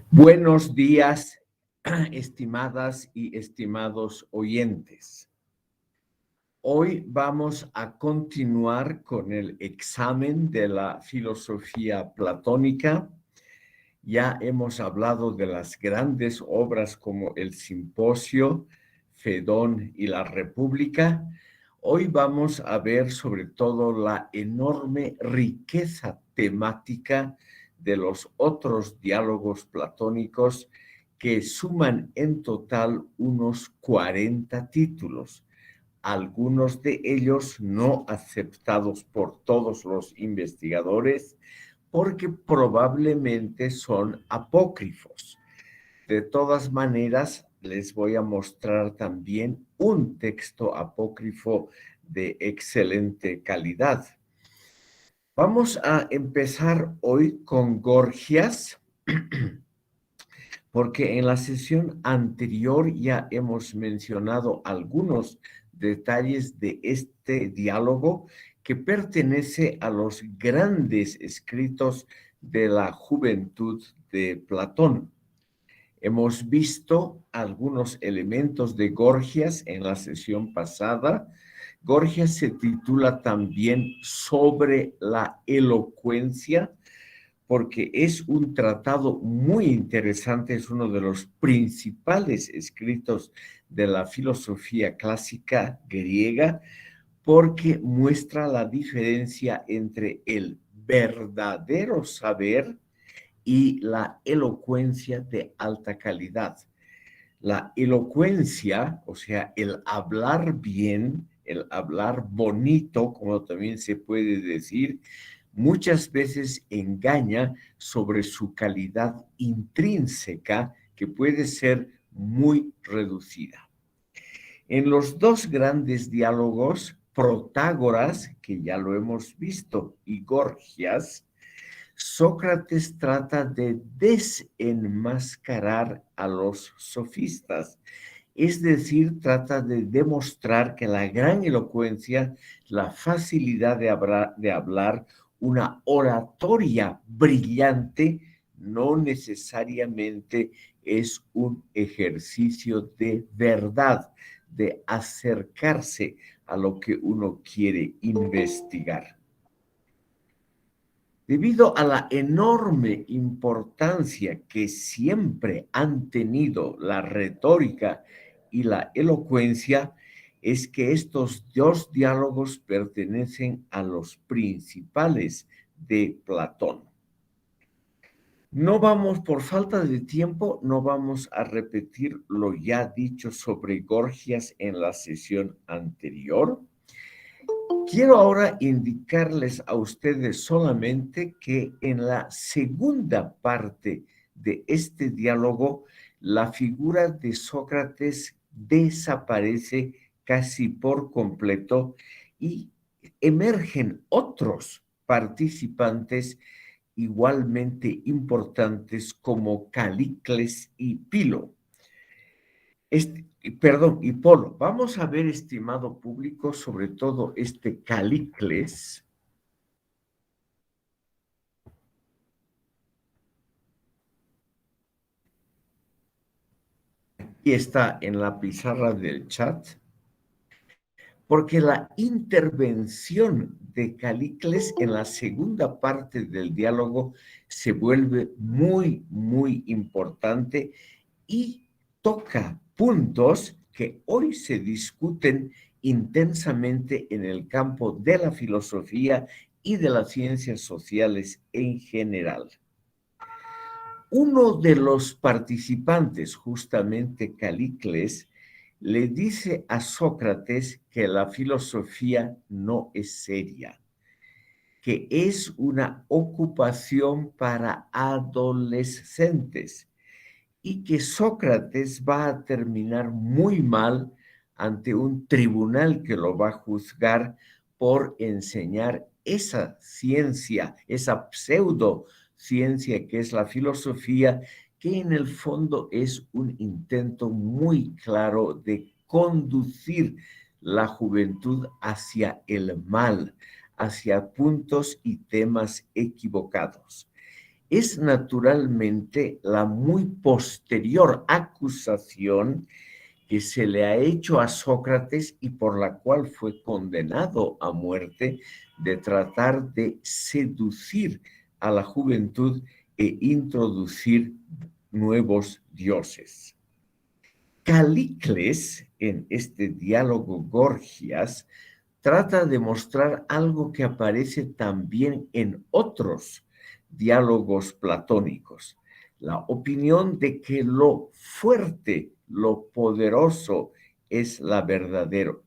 Buenos días, estimadas y estimados oyentes. Hoy vamos a continuar con el examen de la filosofía platónica. Ya hemos hablado de las grandes obras como el Simposio, Fedón y la República. Hoy vamos a ver sobre todo la enorme riqueza temática de los otros diálogos platónicos que suman en total unos 40 títulos, algunos de ellos no aceptados por todos los investigadores porque probablemente son apócrifos. De todas maneras, les voy a mostrar también un texto apócrifo de excelente calidad. Vamos a empezar hoy con Gorgias, porque en la sesión anterior ya hemos mencionado algunos detalles de este diálogo que pertenece a los grandes escritos de la juventud de Platón. Hemos visto algunos elementos de Gorgias en la sesión pasada. Gorgias se titula también Sobre la elocuencia, porque es un tratado muy interesante, es uno de los principales escritos de la filosofía clásica griega, porque muestra la diferencia entre el verdadero saber y la elocuencia de alta calidad. La elocuencia, o sea, el hablar bien, el hablar bonito, como también se puede decir, muchas veces engaña sobre su calidad intrínseca, que puede ser muy reducida. En los dos grandes diálogos, Protágoras, que ya lo hemos visto, y Gorgias, Sócrates trata de desenmascarar a los sofistas, es decir, trata de demostrar que la gran elocuencia, la facilidad de hablar, una oratoria brillante, no necesariamente es un ejercicio de verdad, de acercarse a lo que uno quiere investigar. Debido a la enorme importancia que siempre han tenido la retórica y la elocuencia, es que estos dos diálogos pertenecen a los principales de Platón. No vamos, por falta de tiempo, no vamos a repetir lo ya dicho sobre Gorgias en la sesión anterior. Quiero ahora indicarles a ustedes solamente que en la segunda parte de este diálogo, la figura de Sócrates desaparece casi por completo y emergen otros participantes igualmente importantes como Calicles y Pilo. Y Polo. Vamos a ver, estimado público, sobre todo este Calicles. Aquí está en la pizarra del chat, porque la intervención de Calicles en la segunda parte del diálogo se vuelve muy, muy importante y toca puntos que hoy se discuten intensamente en el campo de la filosofía y de las ciencias sociales en general. Uno de los participantes, justamente Calicles, le dice a Sócrates que la filosofía no es seria, que es una ocupación para adolescentes y que Sócrates va a terminar muy mal ante un tribunal que lo va a juzgar por enseñar esa ciencia, esa pseudociencia que es la filosofía, que en el fondo es un intento muy claro de conducir la juventud hacia el mal, hacia puntos y temas equivocados. es naturalmente la muy posterior acusación que se le ha hecho a Sócrates y por la cual fue condenado a muerte, de tratar de seducir a la juventud e introducir nuevos dioses. Calicles, en este diálogo Gorgias, trata de mostrar algo que aparece también en otros diálogos platónicos, la opinión de que lo fuerte, lo poderoso es lo verdadero,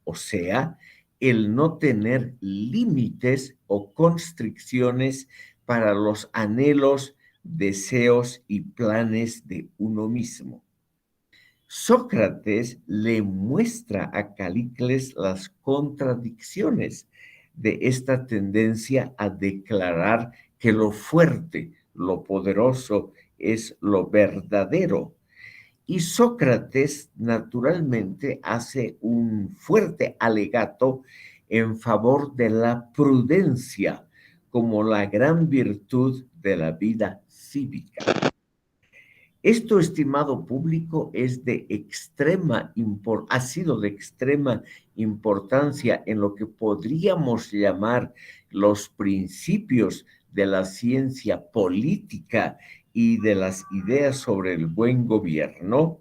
o sea, el no tener límites o constricciones para los anhelos, deseos y planes de uno mismo. Sócrates le muestra a Calicles las contradicciones de esta tendencia a declarar que lo fuerte, lo poderoso es lo verdadero. Y Sócrates naturalmente hace un fuerte alegato en favor de la prudencia como la gran virtud de la vida cívica. Esto, estimado público, ha sido de extrema importancia en lo que podríamos llamar los principios de la ciencia política y de las ideas sobre el buen gobierno,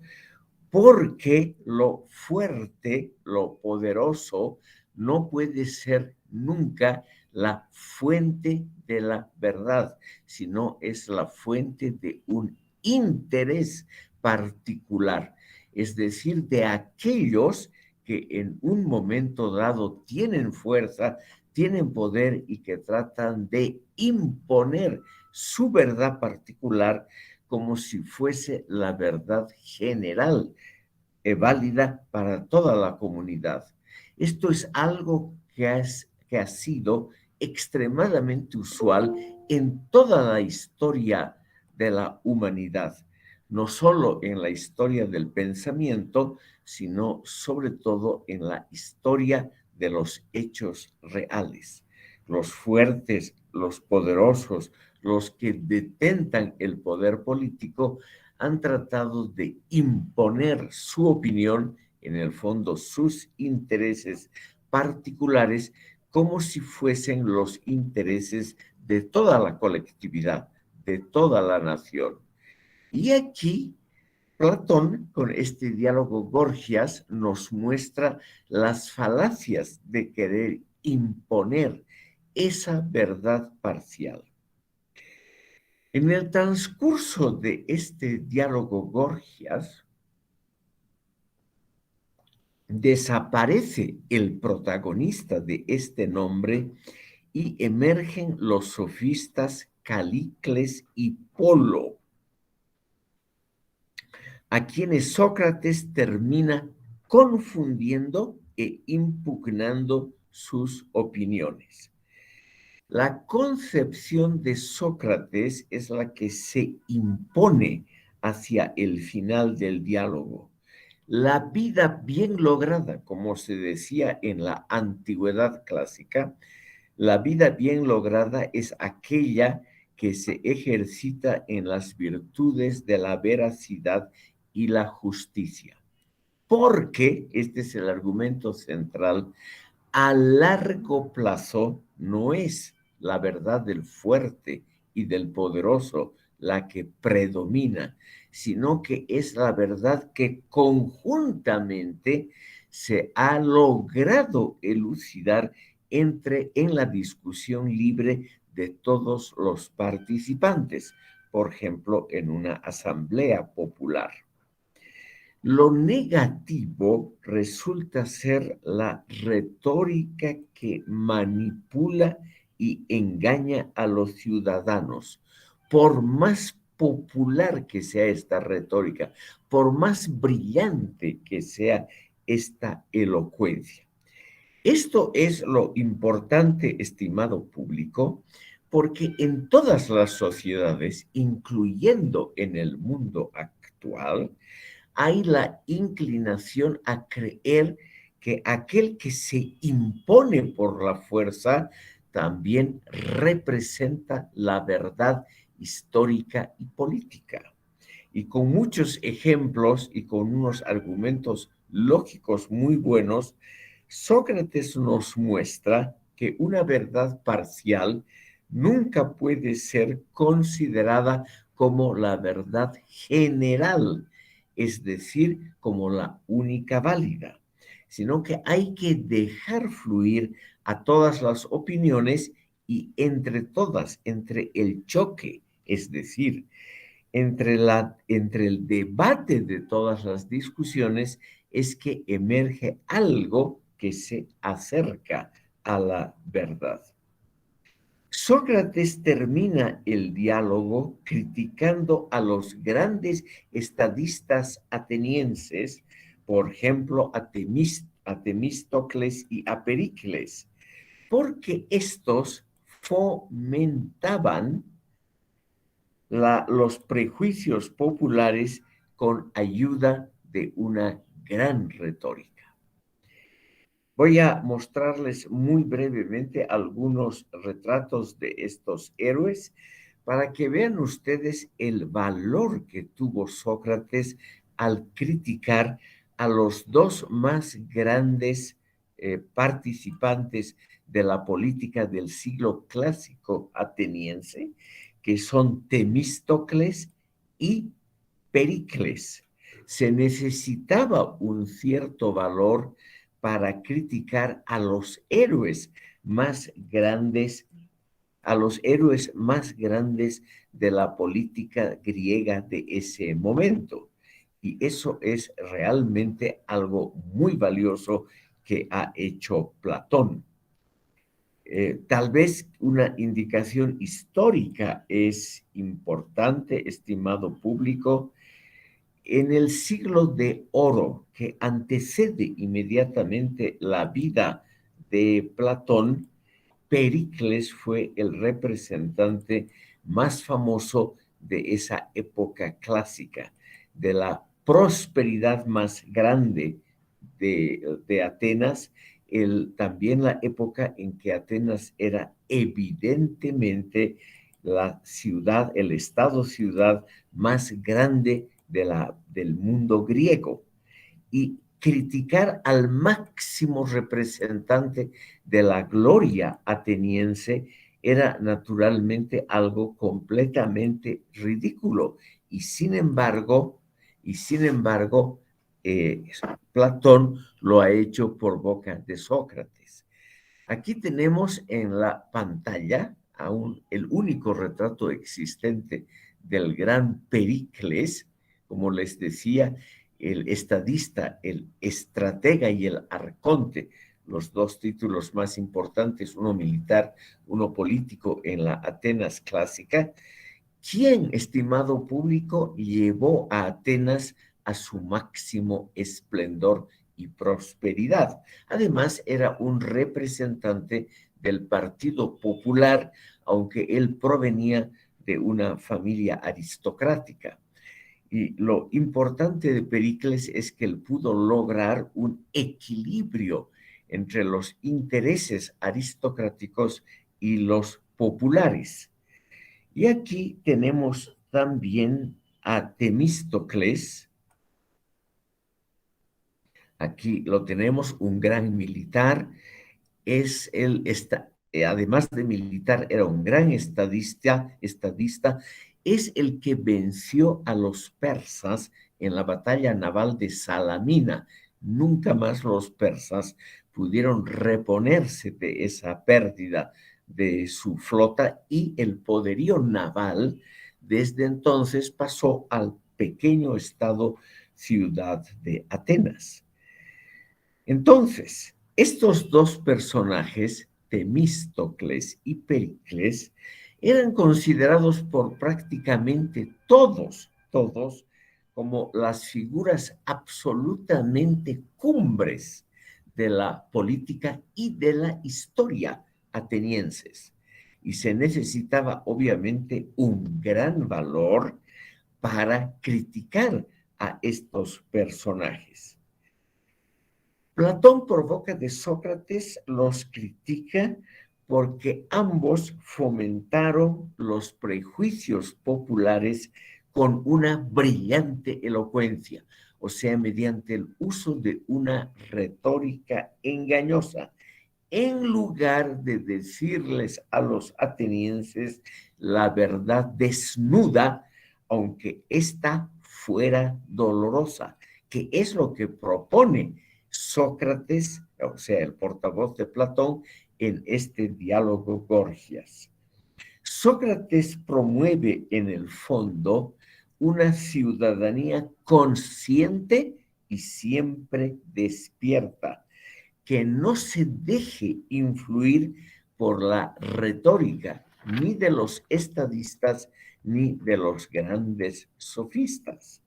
porque lo fuerte, lo poderoso, no puede ser nunca la fuente de la verdad, sino es la fuente de un interés particular, es decir, de aquellos que en un momento dado tienen fuerza, tienen poder y que tratan de imponer su verdad particular como si fuese la verdad general, válida para toda la comunidad. Esto es algo que ha sido extremadamente usual en toda la historia de la humanidad, no solo en la historia del pensamiento, sino sobre todo en la historia de los hechos reales. Los fuertes, los poderosos, los que detentan el poder político, han tratado de imponer su opinión, en el fondo sus intereses particulares, como si fuesen los intereses de toda la colectividad, de toda la nación. Y aquí Platón, con este diálogo Gorgias, nos muestra las falacias de querer imponer esa verdad parcial. En el transcurso de este diálogo Gorgias, desaparece el protagonista de este nombre y emergen los sofistas Calicles y Polo, a quienes Sócrates termina confundiendo e impugnando sus opiniones. La concepción de Sócrates es la que se impone hacia el final del diálogo. La vida bien lograda, como se decía en la antigüedad clásica, la vida bien lograda es aquella que se ejercita en las virtudes de la veracidad y la justicia. Porque, este es el argumento central, a largo plazo no es la verdad del fuerte y del poderoso la que predomina, sino que es la verdad que conjuntamente se ha logrado elucidar en la discusión libre de todos los participantes, por ejemplo, en una asamblea popular. Lo negativo resulta ser la retórica que manipula y engaña a los ciudadanos. Por más popular que sea esta retórica, por más brillante que sea esta elocuencia. Esto es lo importante, estimado público, porque en todas las sociedades, incluyendo en el mundo actual, hay la inclinación a creer que aquel que se impone por la fuerza también representa la verdad histórica y política. Y con muchos ejemplos y con unos argumentos lógicos muy buenos, Sócrates nos muestra que una verdad parcial nunca puede ser considerada como la verdad general, es decir, como la única válida, sino que hay que dejar fluir a todas las opiniones y entre todas, entre el choque, es decir, entre el debate de todas las discusiones, es que emerge algo que se acerca a la verdad. Sócrates termina el diálogo criticando a los grandes estadistas atenienses, por ejemplo, a Temístocles y a Pericles, porque estos fomentaban los prejuicios populares con ayuda de una gran retórica. Voy a mostrarles muy brevemente algunos retratos de estos héroes para que vean ustedes el valor que tuvo Sócrates al criticar a los dos más grandes participantes de la política del siglo clásico ateniense, que son Temístocles y Pericles. Se necesitaba un cierto valor para criticar a los héroes más grandes, a los héroes más grandes de la política griega de ese momento. Y eso es realmente algo muy valioso que ha hecho Platón. Tal vez una indicación histórica es importante, estimado público. En el siglo de oro que antecede inmediatamente la vida de Platón, Pericles fue el representante más famoso de esa época clásica, de la prosperidad más grande de Atenas, también la época en que Atenas era evidentemente la ciudad, el estado-ciudad más grande del mundo griego. Y criticar al máximo representante de la gloria ateniense era naturalmente algo completamente ridículo. Y sin embargo, Platón lo ha hecho por boca de Sócrates. Aquí tenemos en la pantalla el único retrato existente del gran Pericles, como les decía, el estadista, el estratega y el arconte, los dos títulos más importantes, uno militar, uno político en la Atenas clásica. ¿Quién, estimado público, llevó a Atenas a su máximo esplendor y prosperidad? Además, era un representante del Partido Popular, aunque él provenía de una familia aristocrática. Y lo importante de Pericles es que él pudo lograr un equilibrio entre los intereses aristocráticos y los populares. Y aquí tenemos también a Temístocles. Aquí lo tenemos, un gran militar. Además de militar, era un gran estadista. Es el que venció a los persas en la batalla naval de Salamina. Nunca más los persas pudieron reponerse de esa pérdida de su flota y el poderío naval desde entonces pasó al pequeño estado ciudad de Atenas. Entonces, estos dos personajes, Temístocles y Pericles, eran considerados por prácticamente todos, como las figuras absolutamente cumbres de la política y de la historia atenienses. Y se necesitaba, obviamente, un gran valor para criticar a estos personajes. Platón, por boca de Sócrates, los critica porque ambos fomentaron los prejuicios populares con una brillante elocuencia, o sea, mediante el uso de una retórica engañosa, en lugar de decirles a los atenienses la verdad desnuda, aunque ésta fuera dolorosa, que es lo que propone Sócrates, o sea, el portavoz de Platón, en este diálogo Gorgias. Sócrates promueve en el fondo una ciudadanía consciente y siempre despierta, que no se deje influir por la retórica ni de los estadistas ni de los grandes sofistas.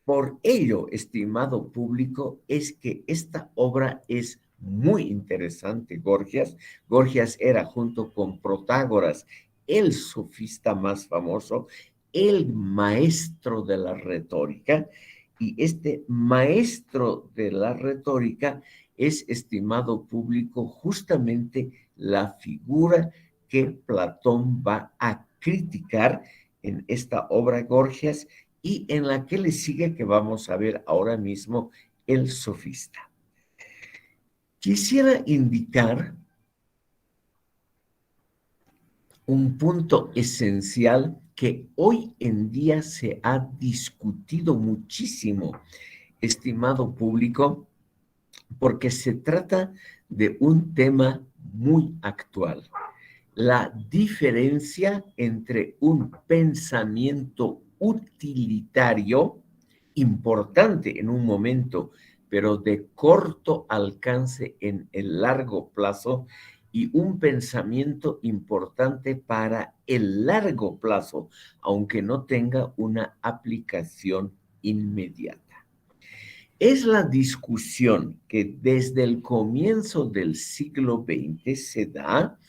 Por ello, estimado público, es que esta obra es muy interesante, Gorgias. Gorgias era, junto con Protágoras, el sofista más famoso, el maestro de la retórica, y este maestro de la retórica es, estimado público, justamente la figura que Platón va a criticar en esta obra Gorgias, y en la que le sigue, que vamos a ver ahora mismo, el sofista. Quisiera indicar un punto esencial que hoy en día se ha discutido muchísimo, estimado público, porque se trata de un tema muy actual: la diferencia entre un pensamiento utilitario, importante en un momento, pero de corto alcance en el largo plazo, y un pensamiento importante para el largo plazo, aunque no tenga una aplicación inmediata. Es la discusión que desde el comienzo del siglo XX se da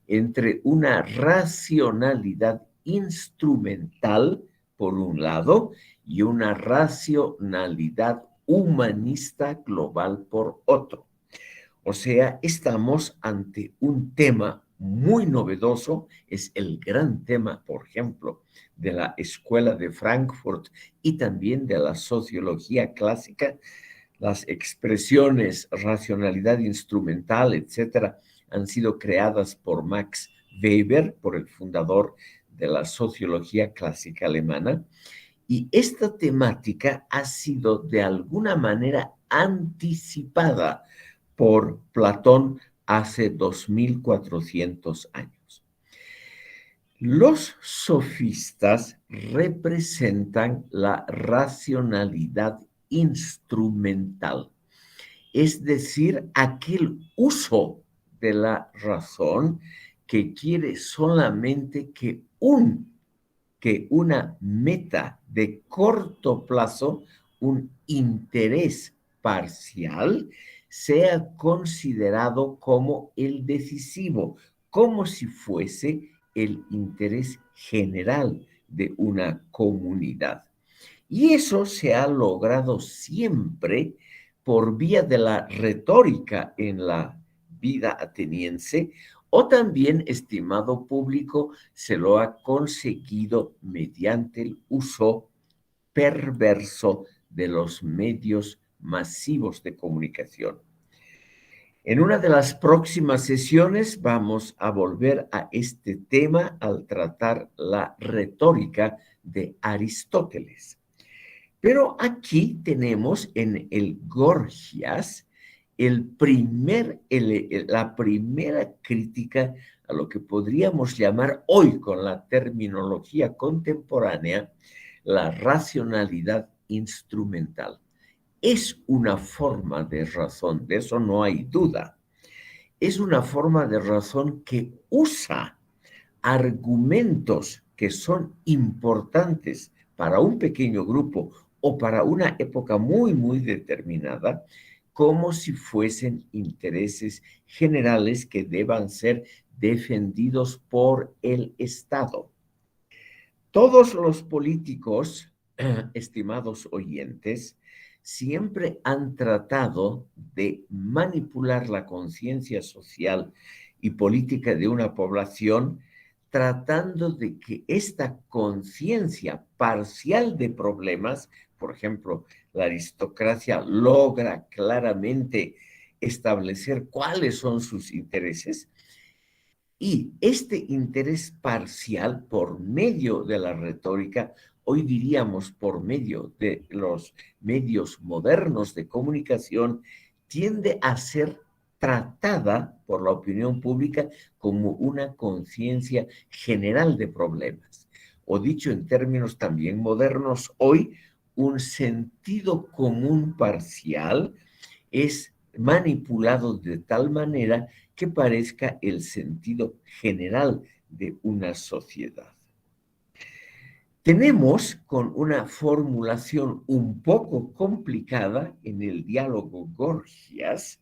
entre una racionalidad instrumental, por un lado, y una racionalidad humanista global, por otro. O sea, estamos ante un tema muy novedoso, es el gran tema, por ejemplo, de la Escuela de Frankfurt y también de la sociología clásica. Las expresiones racionalidad instrumental, etcétera, han sido creadas por Max Weber, por el fundador de la sociología clásica alemana, y esta temática ha sido de alguna manera anticipada por Platón hace 2400 años. Los sofistas representan la racionalidad instrumental, es decir, aquel uso de la razón que quiere solamente que una meta de corto plazo, un interés parcial, sea considerado como el decisivo, como si fuese el interés general de una comunidad. Y eso se ha logrado siempre por vía de la retórica en la vida ateniense, o también, estimado público, se lo ha conseguido mediante el uso perverso de los medios masivos de comunicación. En una de las próximas sesiones vamos a volver a este tema al tratar la retórica de Aristóteles. Pero aquí tenemos en el Gorgias la primera crítica a lo que podríamos llamar hoy, con la terminología contemporánea, la racionalidad instrumental. Es una forma de razón, de eso no hay duda. Es una forma de razón que usa argumentos que son importantes para un pequeño grupo o para una época muy, muy determinada, como si fuesen intereses generales que deban ser defendidos por el Estado. Todos los políticos, estimados oyentes, siempre han tratado de manipular la conciencia social y política de una población, tratando de que esta conciencia parcial de problemas, por ejemplo, la aristocracia logra claramente establecer cuáles son sus intereses, y este interés parcial por medio de la retórica, hoy diríamos por medio de los medios modernos de comunicación, tiende a ser tratada por la opinión pública como una conciencia general de problemas. O dicho en términos también modernos, hoy un sentido común parcial es manipulado de tal manera que parezca el sentido general de una sociedad. Tenemos con una formulación un poco complicada en el diálogo Gorgias,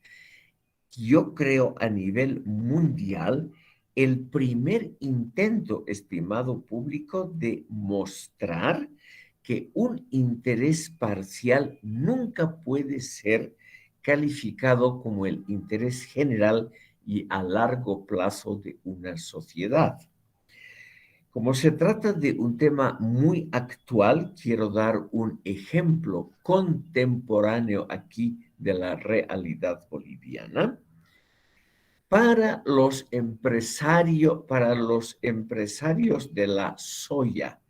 yo creo a nivel mundial, el primer intento, estimado público, de mostrar que un interés parcial nunca puede ser calificado como el interés general y a largo plazo de una sociedad. Como se trata de un tema muy actual, quiero dar un ejemplo contemporáneo aquí de la realidad boliviana. Para los empresarios de la soya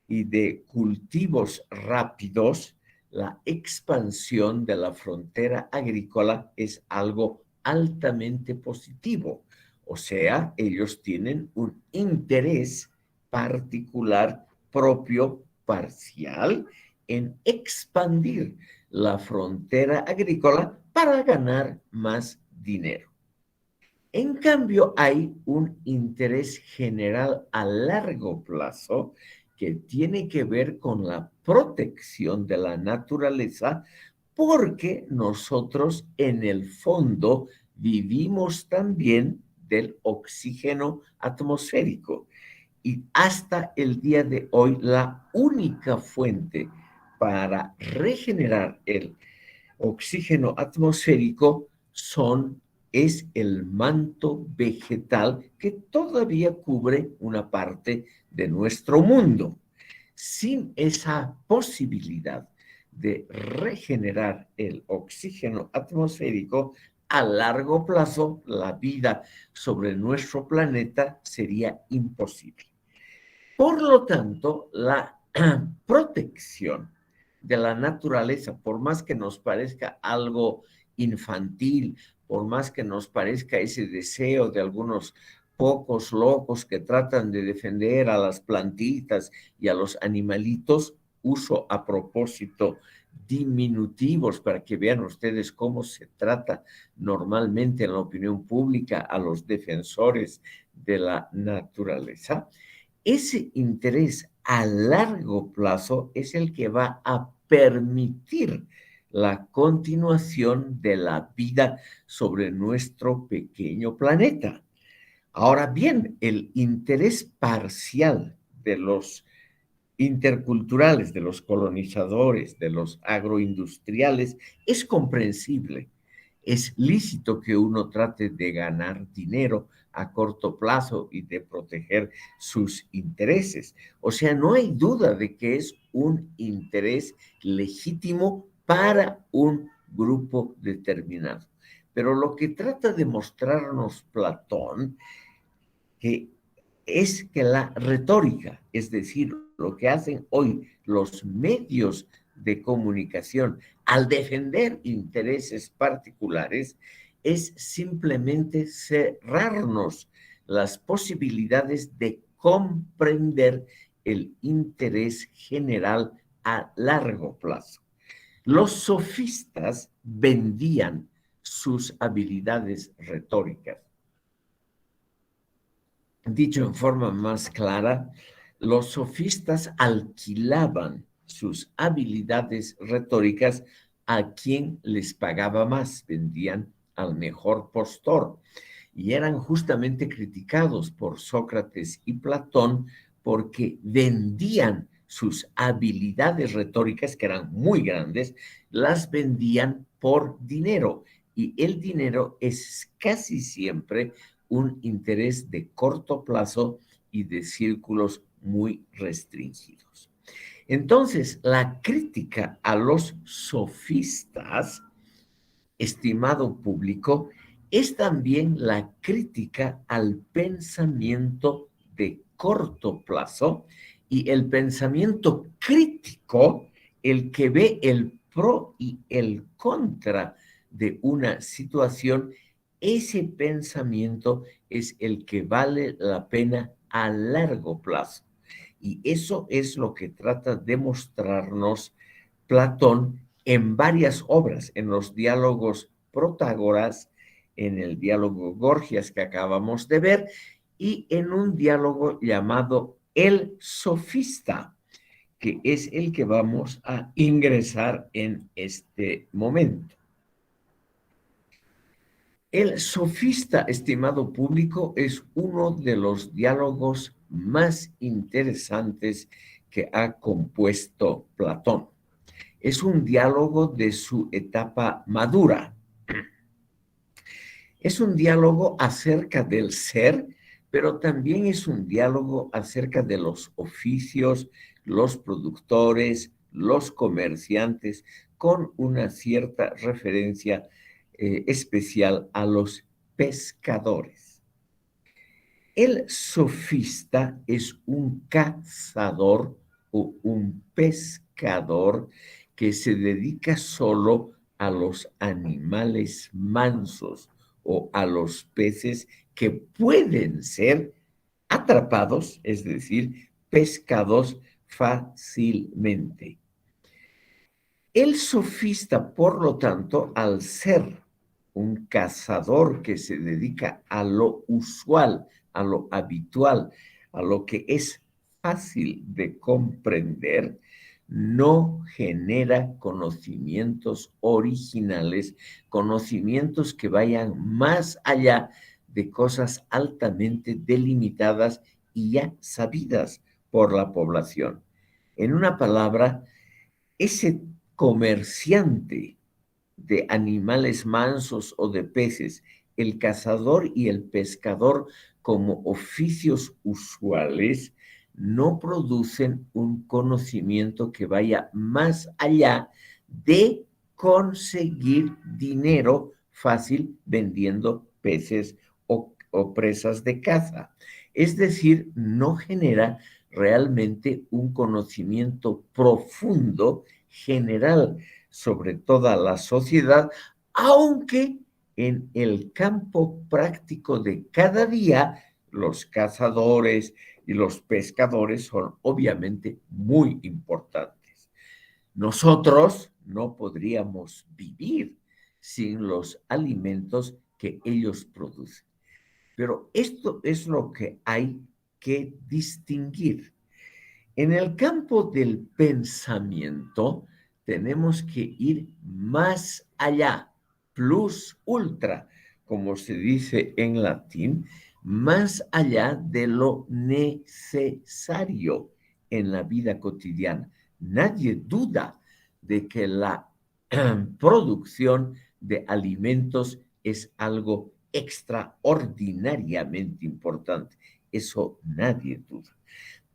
y de cultivos rápidos, la expansión de la frontera agrícola es algo altamente positivo. O sea, ellos tienen un interés particular, propio, parcial, en expandir la frontera agrícola para ganar más dinero. En cambio, hay un interés general a largo plazo que tiene que ver con la protección de la naturaleza, porque nosotros en el fondo vivimos también del oxígeno atmosférico. Y hasta el día de hoy, la única fuente para regenerar el oxígeno atmosférico es el manto vegetal que todavía cubre una parte de nuestro mundo. Sin esa posibilidad de regenerar el oxígeno atmosférico, a largo plazo la vida sobre nuestro planeta sería imposible. Por lo tanto, la protección de la naturaleza, por más que nos parezca algo infantil, por más que nos parezca ese deseo de algunos pocos locos que tratan de defender a las plantitas y a los animalitos, uso a propósito diminutivos para que vean ustedes cómo se trata normalmente en la opinión pública a los defensores de la naturaleza. Ese interés a largo plazo es el que va a permitir la continuación de la vida sobre nuestro pequeño planeta. Ahora bien, el interés parcial de los interculturales, de los colonizadores, de los agroindustriales, es comprensible. Es lícito que uno trate de ganar dinero a corto plazo y de proteger sus intereses. O sea, no hay duda de que es un interés legítimo para un grupo determinado. Pero lo que trata de mostrarnos Platón que es que la retórica, es decir, lo que hacen hoy los medios de comunicación al defender intereses particulares, es simplemente cerrarnos las posibilidades de comprender el interés general a largo plazo. Los sofistas vendían sus habilidades retóricas. Dicho en forma más clara, los sofistas alquilaban sus habilidades retóricas a quien les pagaba más, vendían al mejor postor, y eran justamente criticados por Sócrates y Platón porque vendían sus habilidades retóricas, que eran muy grandes, las vendían por dinero, y el dinero es casi siempre un interés de corto plazo y de círculos muy restringidos. Entonces, la crítica a los sofistas, estimado público, es también la crítica al pensamiento de corto plazo y el pensamiento crítico, el que ve el pro y el contra de una situación. Ese pensamiento es el que vale la pena a largo plazo. Y eso es lo que trata de mostrarnos Platón en varias obras, en los diálogos Protágoras, en el diálogo Gorgias que acabamos de ver, y en un diálogo llamado El Sofista, que es el que vamos a ingresar en este momento. El Sofista, estimado público, es uno de los diálogos más interesantes que ha compuesto Platón. Es un diálogo de su etapa madura. Es un diálogo acerca del ser, pero también es un diálogo acerca de los oficios, los productores, los comerciantes, con una cierta referencia especial a los pescadores. El sofista es un cazador o un pescador que se dedica solo a los animales mansos o a los peces que pueden ser atrapados, es decir, pescados fácilmente. El sofista, por lo tanto, al ser un cazador que se dedica a lo usual, a lo habitual, a lo que es fácil de comprender, no genera conocimientos originales, conocimientos que vayan más allá de cosas altamente delimitadas y ya sabidas por la población. En una palabra, ese comerciante de animales mansos o de peces, el cazador y el pescador como oficios usuales, no producen un conocimiento que vaya más allá de conseguir dinero fácil vendiendo peces o presas de caza. Es decir, no genera realmente un conocimiento profundo general sobre toda la sociedad, aunque en el campo práctico de cada día, los cazadores y los pescadores son obviamente muy importantes. Nosotros no podríamos vivir sin los alimentos que ellos producen. Pero esto es lo que hay que distinguir. En el campo del pensamiento tenemos que ir más allá, plus ultra, como se dice en latín, más allá de lo necesario en la vida cotidiana. Nadie duda de que la producción de alimentos es algo extraordinariamente importante. Eso nadie duda.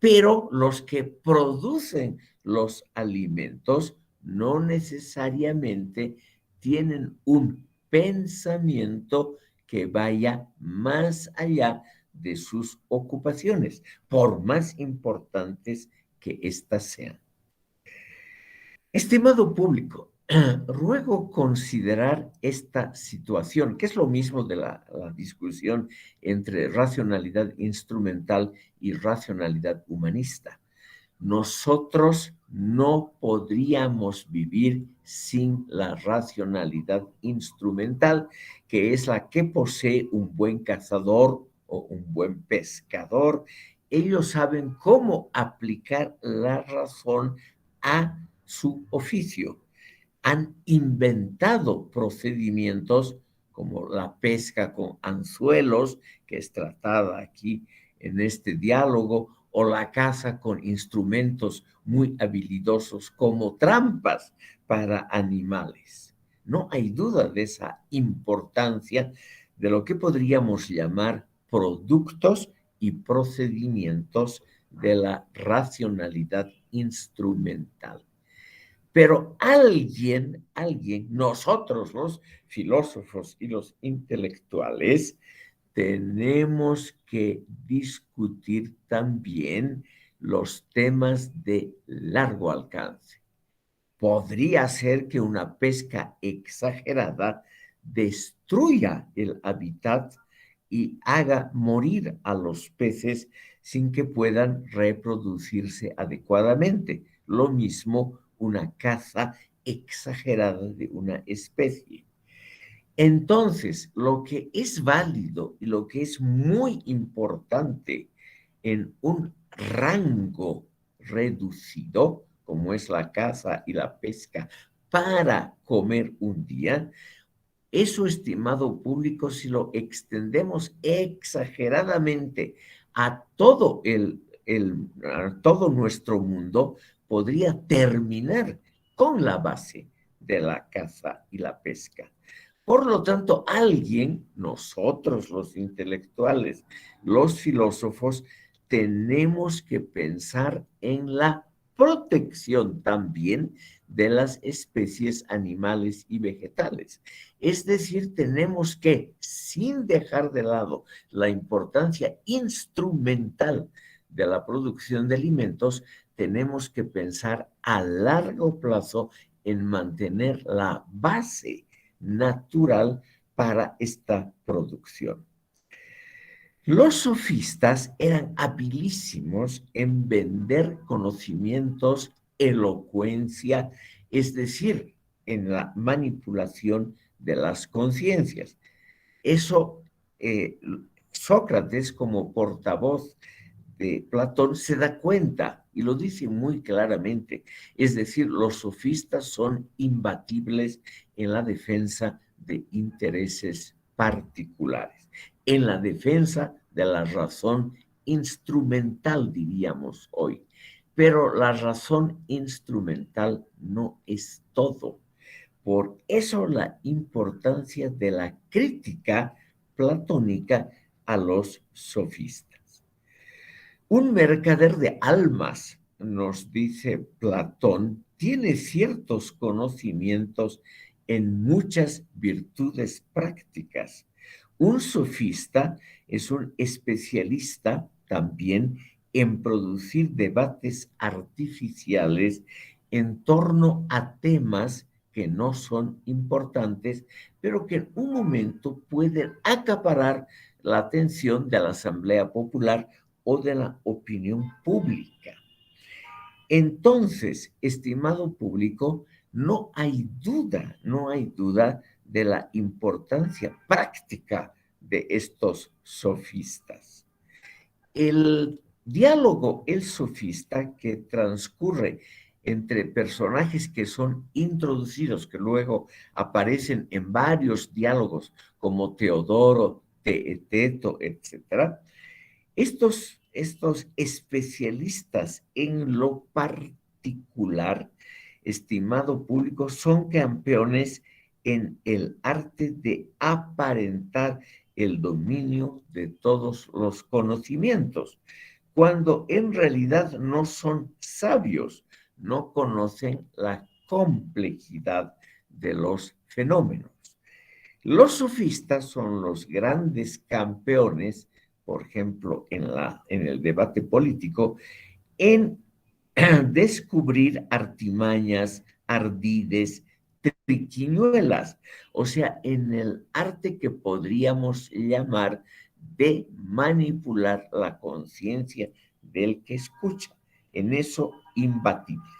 Pero los que producen los alimentos no necesariamente tienen un pensamiento que vaya más allá de sus ocupaciones, por más importantes que éstas sean. Estimado público, ruego considerar esta situación, que es lo mismo de la discusión entre racionalidad instrumental y racionalidad humanista. Nosotros no podríamos vivir sin la racionalidad instrumental, que es la que posee un buen cazador o un buen pescador. Ellos saben cómo aplicar la razón a su oficio. Han inventado procedimientos como la pesca con anzuelos, que es tratada aquí en este diálogo, o la caza con instrumentos muy habilidosos como trampas para animales. No hay duda de esa importancia de lo que podríamos llamar productos y procedimientos de la racionalidad instrumental. Pero alguien, nosotros los filósofos y los intelectuales, tenemos que discutir también los temas de largo alcance. Podría ser que una pesca exagerada destruya el hábitat y haga morir a los peces sin que puedan reproducirse adecuadamente. Lo mismo una caza exagerada de una especie. Entonces, lo que es válido y lo que es muy importante en un rango reducido, como es la caza y la pesca, para comer un día, eso, estimado público, si lo extendemos exageradamente a a todo nuestro mundo, podría terminar con la base de la caza y la pesca. Por lo tanto, nosotros los intelectuales, los filósofos, tenemos que pensar en la protección también de las especies animales y vegetales. Es decir, tenemos que, sin dejar de lado la importancia instrumental de la producción de alimentos, tenemos que pensar a largo plazo en mantener la base natural para esta producción. Los sofistas eran habilísimos en vender conocimientos, elocuencia, es decir, en la manipulación de las conciencias. Eso, eh, Sócrates, como portavoz de Platón, se da cuenta y lo dice muy claramente. Es decir, los sofistas son imbatibles en la defensa de intereses particulares, en la defensa de la razón instrumental, diríamos hoy. Pero la razón instrumental no es todo. Por eso la importancia de la crítica platónica a los sofistas. Un mercader de almas, nos dice Platón, tiene ciertos conocimientos en muchas virtudes prácticas. Un sofista es un especialista también en producir debates artificiales en torno a temas que no son importantes, pero que en un momento pueden acaparar la atención de la Asamblea Popular o de la opinión pública. Entonces, estimado público, no hay duda de la importancia práctica de estos sofistas. El diálogo, el sofista, que transcurre entre personajes que son introducidos, que luego aparecen en varios diálogos, como Teodoro, Teeteto, etcétera. Estos especialistas en lo particular, estimado público, son campeones en el arte de aparentar el dominio de todos los conocimientos, cuando en realidad no son sabios, no conocen la complejidad de los fenómenos. Los sofistas son los grandes campeones, por ejemplo, en el debate político, en descubrir artimañas, ardides, triquiñuelas, o sea, en el arte que podríamos llamar de manipular la conciencia del que escucha, en eso imbatibles.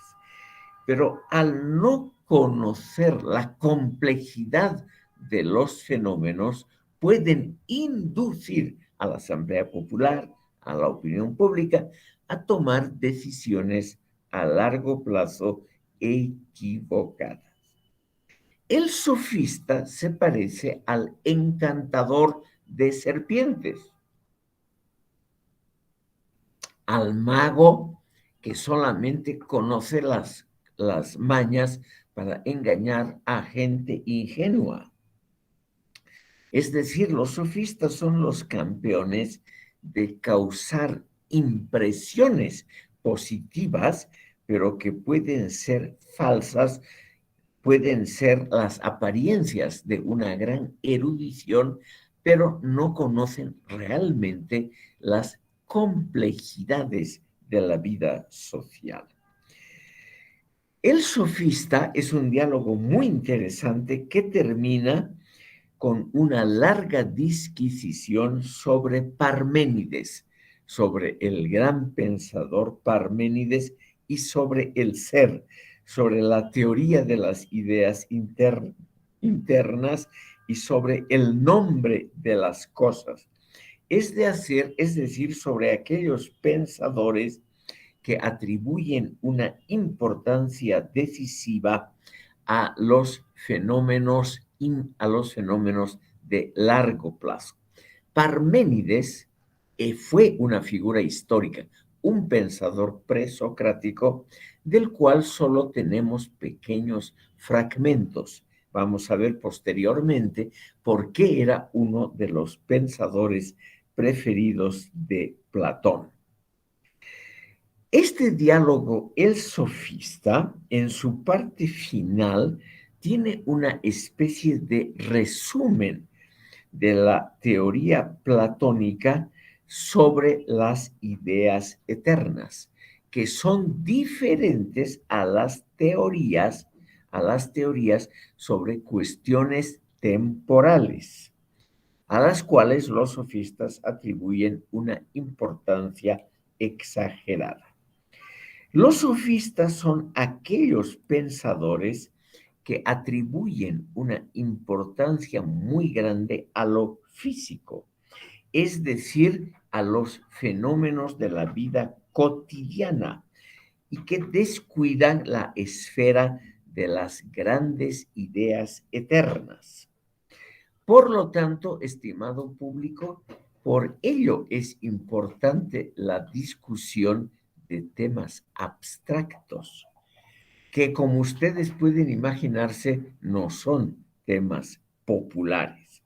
Pero al no conocer la complejidad de los fenómenos, pueden inducir a la Asamblea Popular, a la opinión pública, a tomar decisiones a largo plazo equivocadas. El sofista se parece al encantador de serpientes, al mago que solamente conoce las mañas para engañar a gente ingenua. Es decir, los sofistas son los campeones de causar impresiones positivas, pero que pueden ser falsas, pueden ser las apariencias de una gran erudición, pero no conocen realmente las complejidades de la vida social. El sofista es un diálogo muy interesante que termina con una larga disquisición sobre Parménides, sobre el gran pensador Parménides y sobre el ser, sobre la teoría de las ideas internas y sobre el nombre de las cosas. Es decir, sobre aquellos pensadores que atribuyen una importancia decisiva a los fenómenos de largo plazo. Parménides fue una figura histórica, un pensador presocrático del cual solo tenemos pequeños fragmentos. Vamos a ver posteriormente por qué era uno de los pensadores preferidos de Platón. Este diálogo, el sofista, en su parte final, tiene una especie de resumen de la teoría platónica sobre las ideas eternas, que son diferentes a las teorías sobre cuestiones temporales, a las cuales los sofistas atribuyen una importancia exagerada. Los sofistas son aquellos pensadores que atribuyen una importancia muy grande a lo físico, es decir, a los fenómenos de la vida cotidiana y que descuidan la esfera de las grandes ideas eternas. Por lo tanto, estimado público, por ello es importante la discusión de temas abstractos, que como ustedes pueden imaginarse, no son temas populares.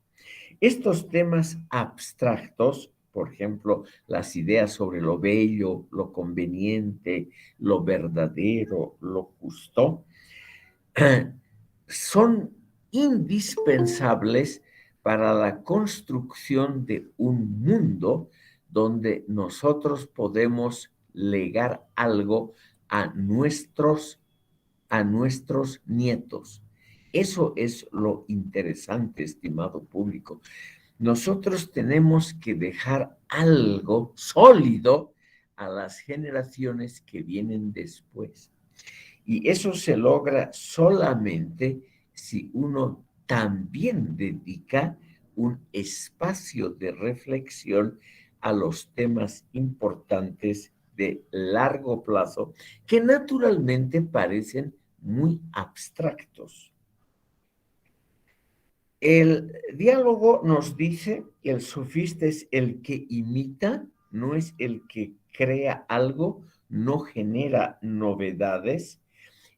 Estos temas abstractos, por ejemplo, las ideas sobre lo bello, lo conveniente, lo verdadero, lo justo, son indispensables para la construcción de un mundo donde nosotros podemos legar algo a nuestros nietos. Eso es lo interesante, estimado público. Nosotros tenemos que dejar algo sólido a las generaciones que vienen después. Y eso se logra solamente si uno también dedica un espacio de reflexión a los temas importantes de largo plazo que naturalmente parecen muy abstractos. El diálogo nos dice que el sofista es el que imita, no es el que crea algo, no genera novedades.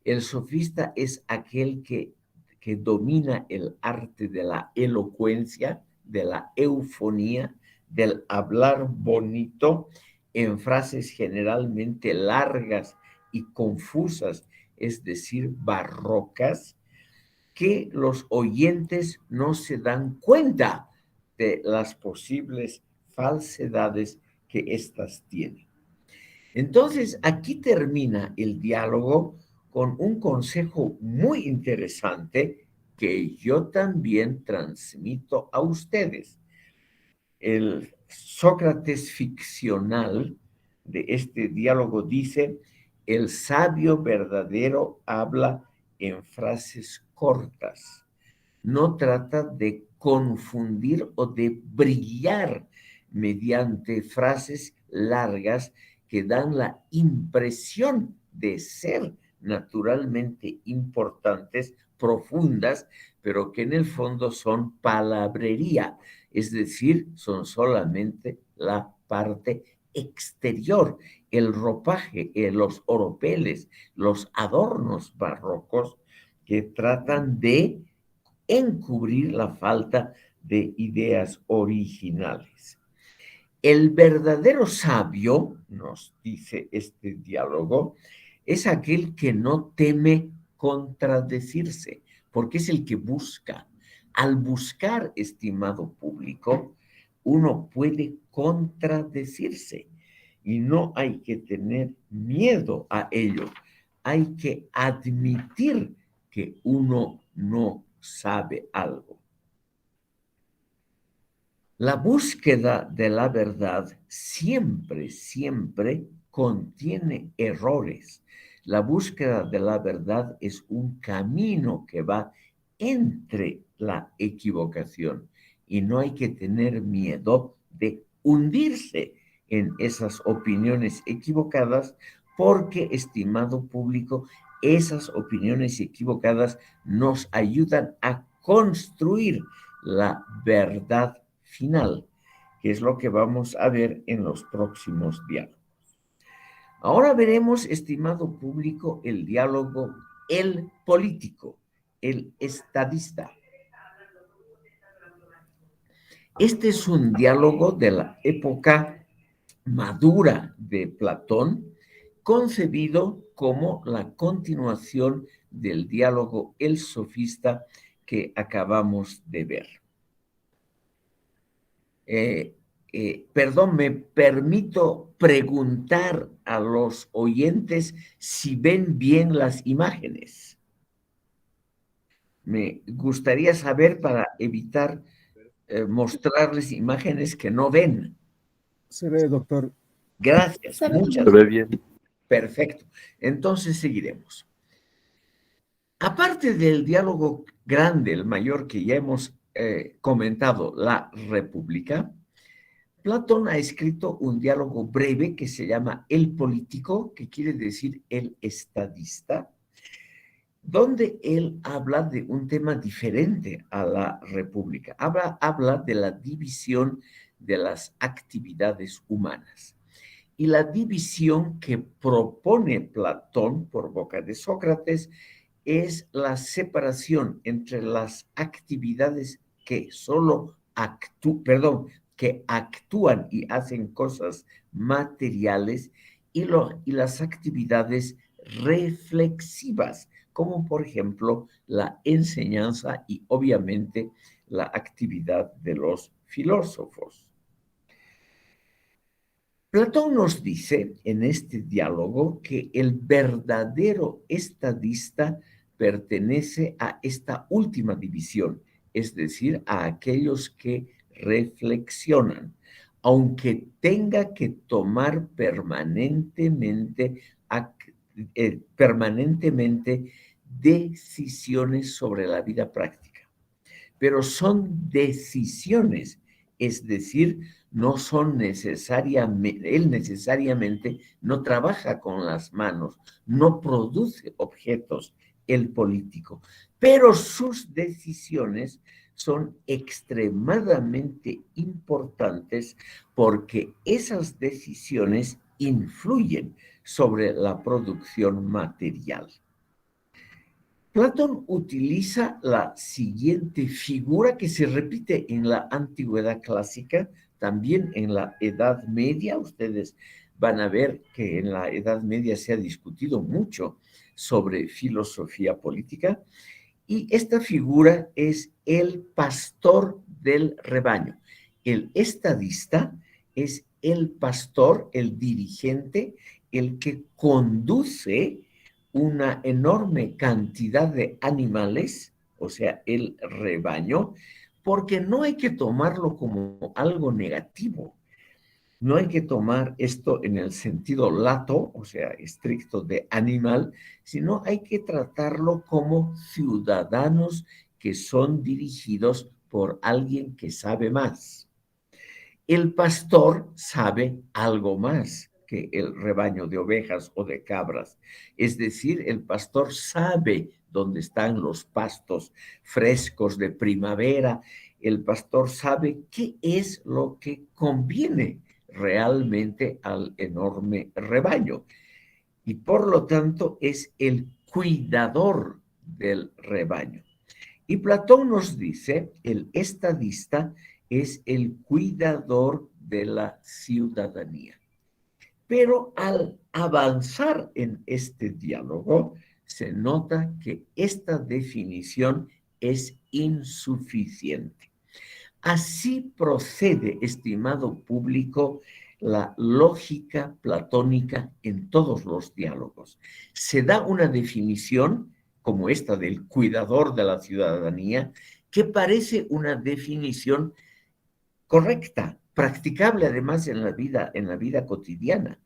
El sofista es aquel que domina el arte de la elocuencia, de la eufonía, del hablar bonito en frases generalmente largas y confusas, es decir, barrocas, que los oyentes no se dan cuenta de las posibles falsedades que éstas tienen. Entonces, aquí termina el diálogo con un consejo muy interesante que yo también transmito a ustedes. El Sócrates ficcional de este diálogo dice, el sabio verdadero habla en frases cortas, no trata de confundir o de brillar mediante frases largas que dan la impresión de ser naturalmente importantes, profundas, pero que en el fondo son palabrería, es decir, son solamente la parte exterior, el ropaje, los oropeles, los adornos barrocos que tratan de encubrir la falta de ideas originales. El verdadero sabio, nos dice este diálogo, es aquel que no teme contradecirse, porque es el que busca. Al buscar, estimado público, uno puede contradecirse y no hay que tener miedo a ello. Hay que admitir que uno no sabe algo. La búsqueda de la verdad siempre, siempre contiene errores. La búsqueda de la verdad es un camino que va entre la equivocación y no hay que tener miedo de hundirse en esas opiniones equivocadas porque, estimado público, esas opiniones equivocadas nos ayudan a construir la verdad final, que es lo que vamos a ver en los próximos diálogos. Ahora veremos, estimado público, el diálogo el político, el estadista. Este es un diálogo de la época madura de Platón, concebido como la continuación del diálogo el sofista que acabamos de ver. Perdón, me permito preguntar a los oyentes si ven bien las imágenes. Me gustaría saber para evitar mostrarles imágenes que no ven. Se ve, doctor. Gracias, muchas Se ve bien. Perfecto. Entonces seguiremos. Aparte del diálogo grande, el mayor que ya hemos comentado, la República, Platón ha escrito un diálogo breve que se llama El político, que quiere decir el estadista, donde él habla de un tema diferente a la República. Habla de la división de las actividades humanas. Y la división que propone Platón por boca de Sócrates es la separación entre las actividades que solo que actúan y hacen cosas materiales y las actividades reflexivas, como por ejemplo la enseñanza y obviamente la actividad de los filósofos. Platón nos dice en este diálogo que el verdadero estadista pertenece a esta última división, es decir, a aquellos que reflexionan, aunque tenga que tomar permanentemente decisiones sobre la vida práctica. Pero son decisiones, es decir, no son él necesariamente no trabaja con las manos, no produce objetos, el político, pero sus decisiones son extremadamente importantes porque esas decisiones influyen sobre la producción material. Platón utiliza la siguiente figura que se repite en la antigüedad clásica, también en la Edad Media. Ustedes van a ver que en la Edad Media se ha discutido mucho sobre filosofía política, y esta figura es el pastor del rebaño. El estadista es el pastor, el dirigente, el que conduce una enorme cantidad de animales, o sea, el rebaño, porque no hay que tomarlo como algo negativo. No hay que tomar esto en el sentido lato, o sea, estricto de animal, sino hay que tratarlo como ciudadanos que son dirigidos por alguien que sabe más. El pastor sabe algo más que el rebaño de ovejas o de cabras. Es decir, el pastor sabe dónde están los pastos frescos de primavera. El pastor sabe qué es lo que conviene realmente al enorme rebaño. Y por lo tanto es el cuidador del rebaño. Y Platón nos dice, el estadista es el cuidador de la ciudadanía. Pero al avanzar en este diálogo, se nota que esta definición es insuficiente. Así procede, estimado público, la lógica platónica en todos los diálogos. Se da una definición, como esta del cuidador de la ciudadanía, que parece una definición correcta, practicable además en la vida cotidiana,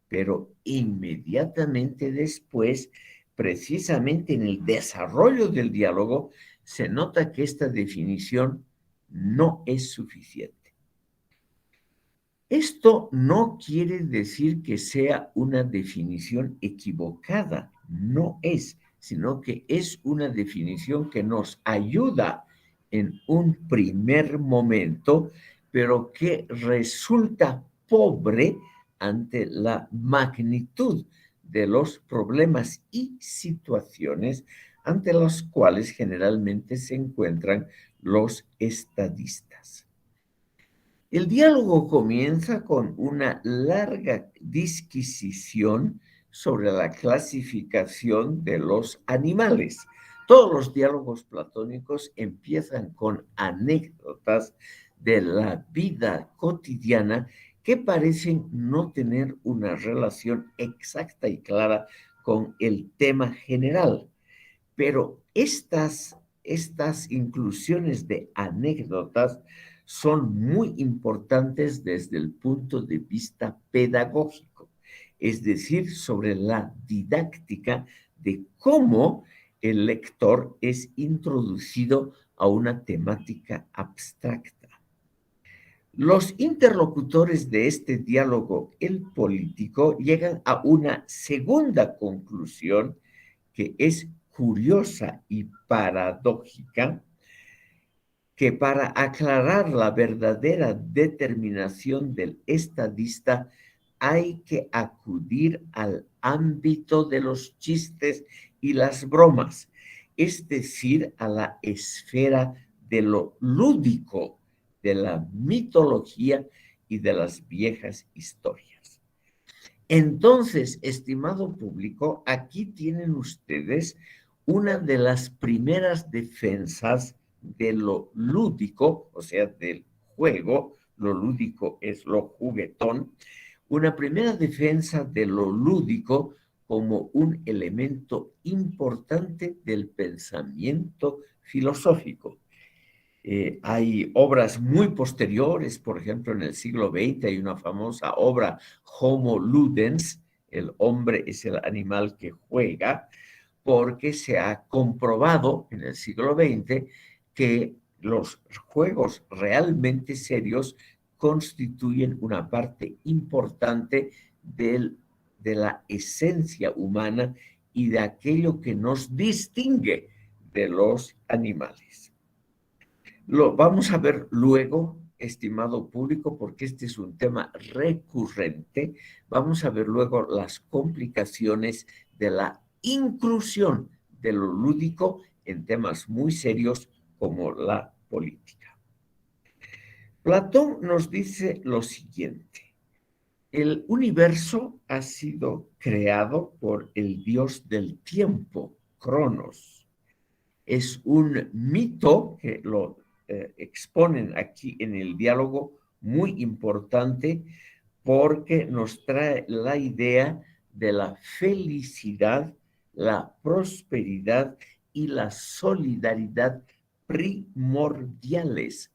pero inmediatamente después, precisamente en el desarrollo del diálogo, se nota que esta definición no es suficiente. Esto no quiere decir que sea una definición equivocada, no es, sino que es una definición que nos ayuda en un primer momento, pero que resulta pobre ante la magnitud de los problemas y situaciones ante los cuales generalmente se encuentran los estadistas. El diálogo comienza con una larga disquisición sobre la clasificación de los animales. Todos los diálogos platónicos empiezan con anécdotas de la vida cotidiana que parecen no tener una relación exacta y clara con el tema general. Pero estas inclusiones de anécdotas son muy importantes desde el punto de vista pedagógico, es decir, sobre la didáctica de cómo el lector es introducido a una temática abstracta. Los interlocutores de este diálogo, el político, llegan a una segunda conclusión que es curiosa y paradójica, que para aclarar la verdadera determinación del estadista hay que acudir al ámbito de los chistes y las bromas, es decir, a la esfera de lo lúdico, de la mitología y de las viejas historias. Entonces, estimado público, aquí tienen ustedes una de las primeras defensas de lo lúdico, o sea, del juego, lo lúdico es lo juguetón, una primera defensa de lo lúdico como un elemento importante del pensamiento filosófico. Hay obras muy posteriores, por ejemplo, en el siglo XX hay una famosa obra, Homo Ludens, el hombre es el animal que juega, porque se ha comprobado en el siglo XX que los juegos realmente serios constituyen una parte importante de la esencia humana y de aquello que nos distingue de los animales. Lo vamos a ver luego, estimado público, porque este es un tema recurrente. Vamos a ver luego las complicaciones de la inclusión de lo lúdico en temas muy serios como la política. Platón nos dice lo siguiente: el universo ha sido creado por el dios del tiempo, Cronos. Es un mito que lo exponen aquí en el diálogo, muy importante, porque nos trae la idea de la felicidad, la prosperidad y la solidaridad primordiales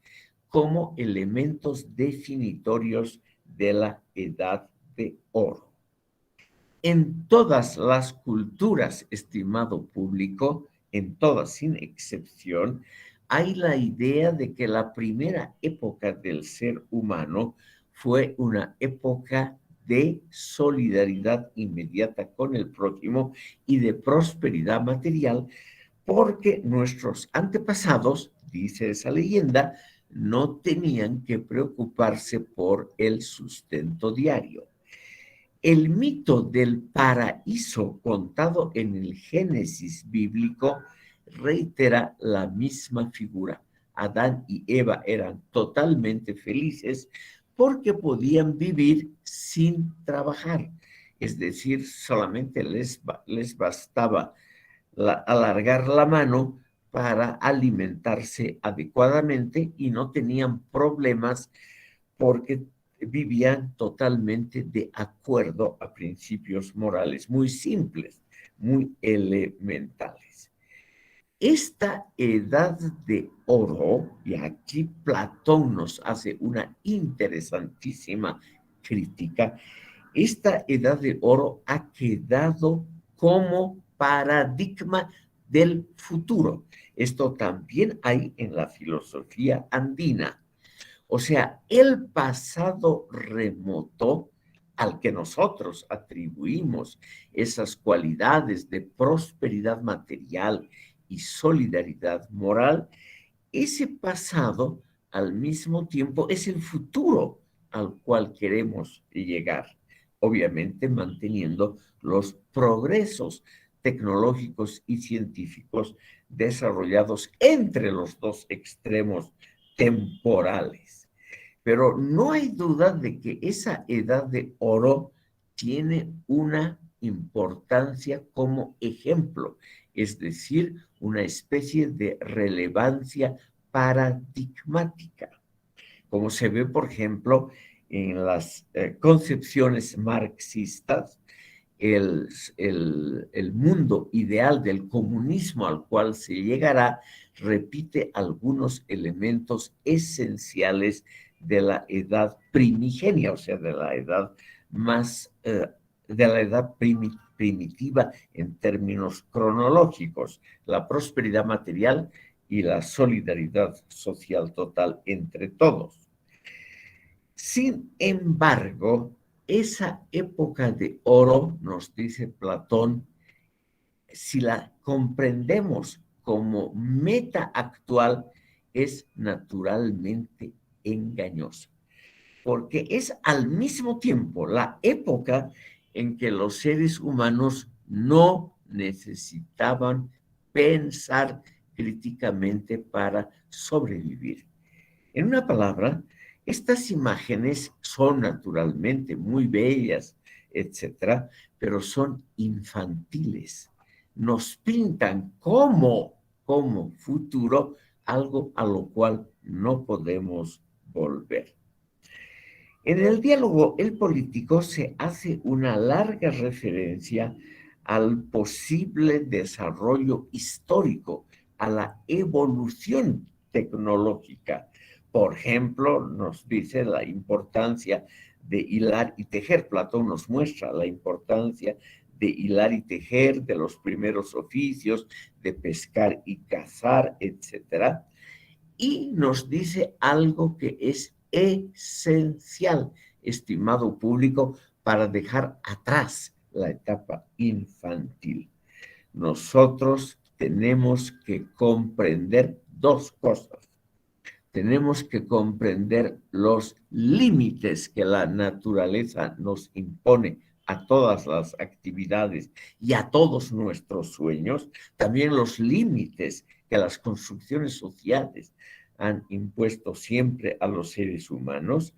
como elementos definitorios de la edad de oro. En todas las culturas, estimado público, en todas sin excepción, hay la idea de que la primera época del ser humano fue una época de solidaridad inmediata con el prójimo y de prosperidad material, porque nuestros antepasados, dice esa leyenda, no tenían que preocuparse por el sustento diario. El mito del paraíso contado en el Génesis bíblico reitera la misma figura. Adán y Eva eran totalmente felices porque podían vivir sin trabajar. Es decir, solamente les bastaba alargar la mano para alimentarse adecuadamente y no tenían problemas porque vivían totalmente de acuerdo a principios morales muy simples, muy elementales. Esta edad de oro, y aquí Platón nos hace una interesantísima crítica, esta edad de oro ha quedado como paradigma del futuro. Esto también hay en la filosofía andina. O sea, el pasado remoto al que nosotros atribuimos esas cualidades de prosperidad material y solidaridad moral, ese pasado al mismo tiempo es el futuro al cual queremos llegar, obviamente manteniendo los progresos tecnológicos y científicos desarrollados entre los dos extremos temporales. Pero no hay duda de que esa edad de oro tiene una importancia como ejemplo, es decir, una especie de relevancia paradigmática, como se ve, por ejemplo, en las concepciones marxistas. El mundo ideal del comunismo al cual se llegará repite algunos elementos esenciales de la edad primigenia, o sea, de la edad más, de la edad primitiva en términos cronológicos, la prosperidad material y la solidaridad social total entre todos. Sin embargo, esa época de oro, nos dice Platón, si la comprendemos como meta actual, es naturalmente engañosa, porque es al mismo tiempo la época en que los seres humanos no necesitaban pensar críticamente para sobrevivir. En una palabra, estas imágenes son naturalmente muy bellas, etcétera, pero son infantiles. Nos pintan como futuro algo a lo cual no podemos volver. En el diálogo El Político se hace una larga referencia al posible desarrollo histórico, a la evolución tecnológica. Por ejemplo, nos dice la importancia de hilar y tejer. Platón nos muestra la importancia de hilar y tejer, de los primeros oficios, de pescar y cazar, etcétera. Y nos dice algo que es esencial, estimado público, para dejar atrás la etapa infantil. Nosotros tenemos que comprender dos cosas. Tenemos que comprender los límites que la naturaleza nos impone a todas las actividades y a todos nuestros sueños, también los límites que las construcciones sociales han impuesto siempre a los seres humanos,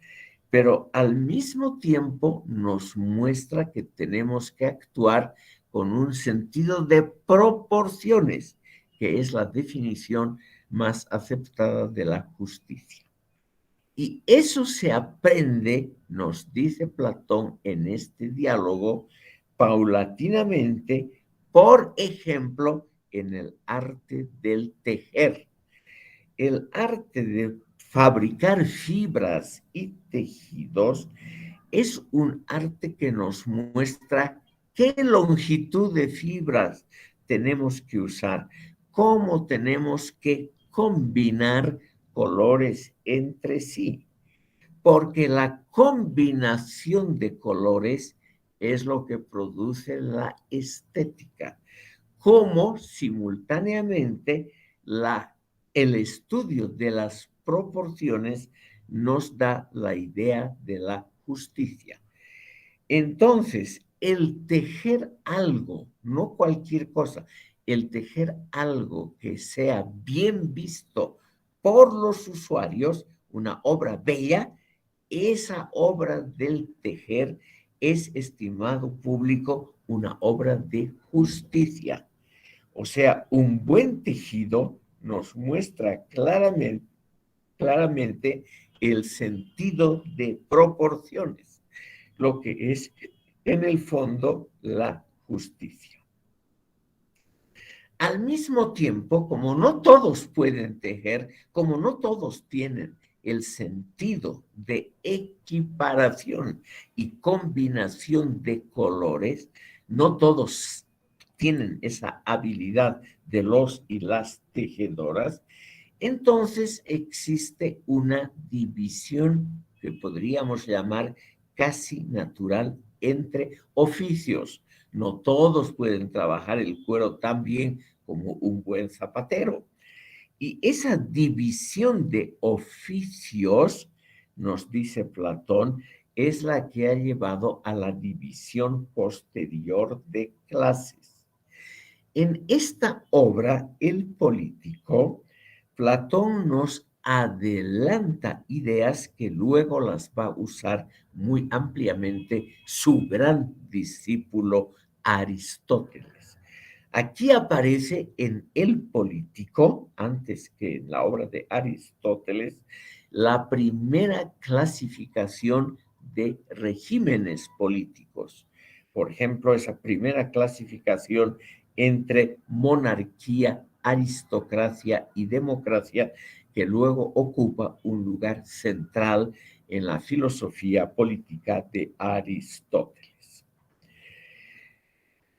pero al mismo tiempo nos muestra que tenemos que actuar con un sentido de proporciones, que es la definición más aceptada de la justicia. Y eso se aprende, nos dice Platón en este diálogo, paulatinamente, por ejemplo, en el arte del tejer. El arte de fabricar fibras y tejidos es un arte que nos muestra qué longitud de fibras tenemos que usar, cómo tenemos que combinar colores entre sí, porque la combinación de colores es lo que produce la estética, como simultáneamente el estudio de las proporciones nos da la idea de la justicia. Entonces, el tejer algo, no cualquier cosa, el tejer algo que sea bien visto por los usuarios, una obra bella, esa obra del tejer es, estimado público, una obra de justicia. O sea, un buen tejido nos muestra claramente el sentido de proporciones, lo que es en el fondo la justicia. Al mismo tiempo, como no todos pueden tejer, como no todos tienen el sentido de equiparación y combinación de colores, no todos tienen esa habilidad de los y las tejedoras, entonces existe una división que podríamos llamar casi natural entre oficios. No todos pueden trabajar el cuero tan bien como un buen zapatero. Y esa división de oficios, nos dice Platón, es la que ha llevado a la división posterior de clases. En esta obra, El Político, Platón nos adelanta ideas que luego las va a usar muy ampliamente su gran discípulo Aristóteles. Aquí aparece en El Político, antes que en la obra de Aristóteles, la primera clasificación de regímenes políticos. Por ejemplo, esa primera clasificación entre monarquía, aristocracia y democracia, que luego ocupa un lugar central en la filosofía política de Aristóteles.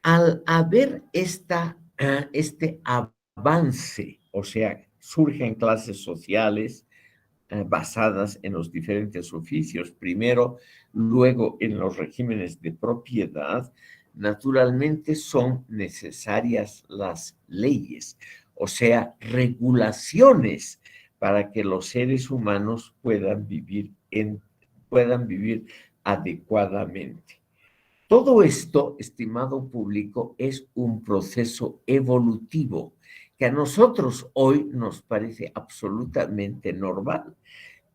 Al haber este avance, o sea, surgen clases sociales basadas en los diferentes oficios, primero, luego en los regímenes de propiedad, naturalmente son necesarias las leyes, o sea, regulaciones para que los seres humanos puedan vivir adecuadamente. Todo esto, estimado público, es un proceso evolutivo que a nosotros hoy nos parece absolutamente normal,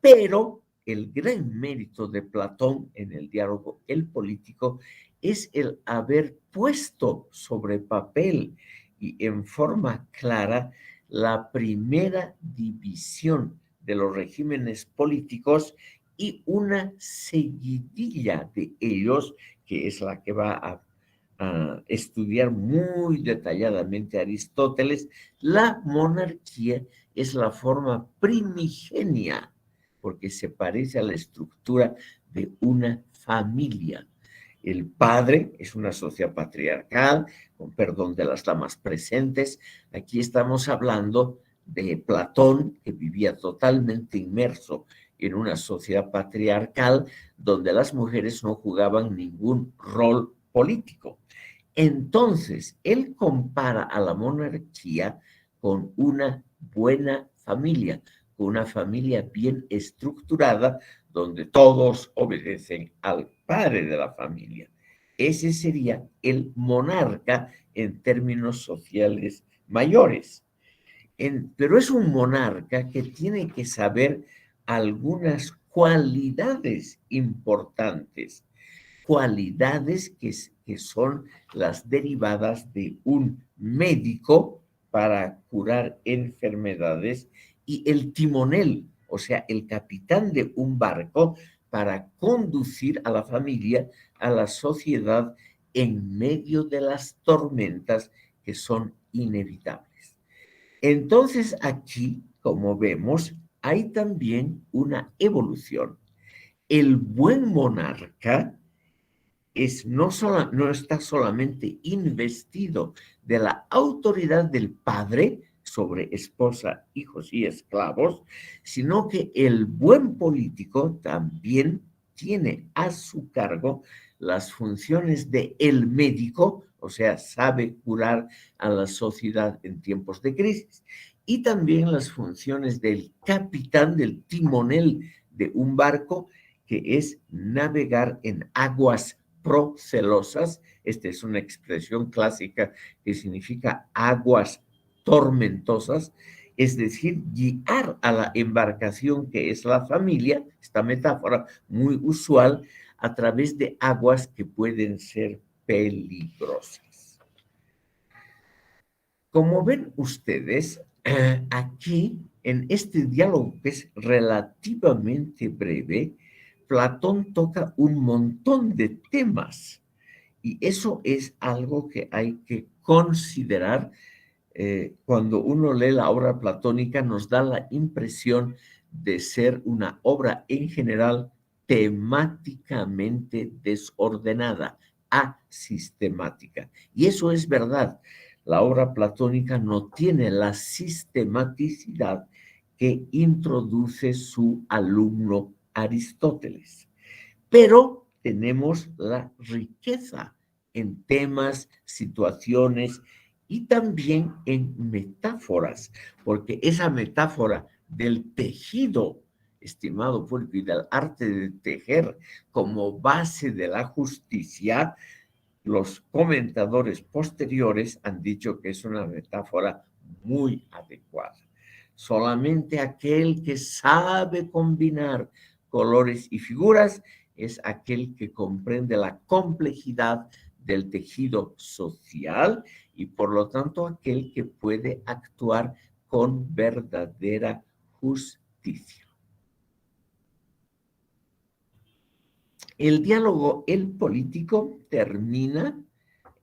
pero el gran mérito de Platón en el diálogo El Político es el haber puesto sobre papel y en forma clara la primera división de los regímenes políticos y una seguidilla de ellos, que es la que va a estudiar muy detalladamente Aristóteles. La monarquía es la forma primigenia, porque se parece a la estructura de una familia. El padre es una sociedad patriarcal, con perdón de las damas presentes. Aquí estamos hablando de Platón, que vivía totalmente inmerso en una sociedad patriarcal donde las mujeres no jugaban ningún rol político. Entonces, él compara a la monarquía con una buena familia, con una familia bien estructurada, donde todos obedecen al padre de la familia. Ese sería el monarca en términos sociales mayores. Pero es un monarca que tiene que saber algunas cualidades importantes, cualidades que son las derivadas de un médico para curar enfermedades y el timonel, o sea, el capitán de un barco para conducir a la familia, a la sociedad en medio de las tormentas que son inevitables. Entonces aquí, como vemos, hay también una evolución. El buen monarca no está solamente investido de la autoridad del padre sobre esposa, hijos y esclavos, sino que el buen político también tiene a su cargo las funciones de el médico, o sea, sabe curar a la sociedad en tiempos de crisis, y también las funciones del capitán, del timonel de un barco, que es navegar en aguas procelosas, Esta es una expresión clásica que significa aguas tormentosas, es decir, guiar a la embarcación que es la familia, esta metáfora muy usual, a través de aguas que pueden ser peligrosas. Como ven ustedes, aquí en este diálogo que es relativamente breve, Platón toca un montón de temas y eso es algo que hay que considerar. Cuando uno lee la obra platónica nos da la impresión de ser una obra en general temáticamente desordenada, asistemática. Y eso es verdad. La obra platónica no tiene la sistematicidad que introduce su alumno Aristóteles. Pero tenemos la riqueza en temas, situaciones y también en metáforas, porque esa metáfora del tejido, estimado público, y del arte de tejer como base de la justicia, los comentadores posteriores han dicho que es una metáfora muy adecuada. Solamente aquel que sabe combinar colores y figuras es aquel que comprende la complejidad del tejido social y por lo tanto aquel que puede actuar con verdadera justicia. El diálogo, el político, termina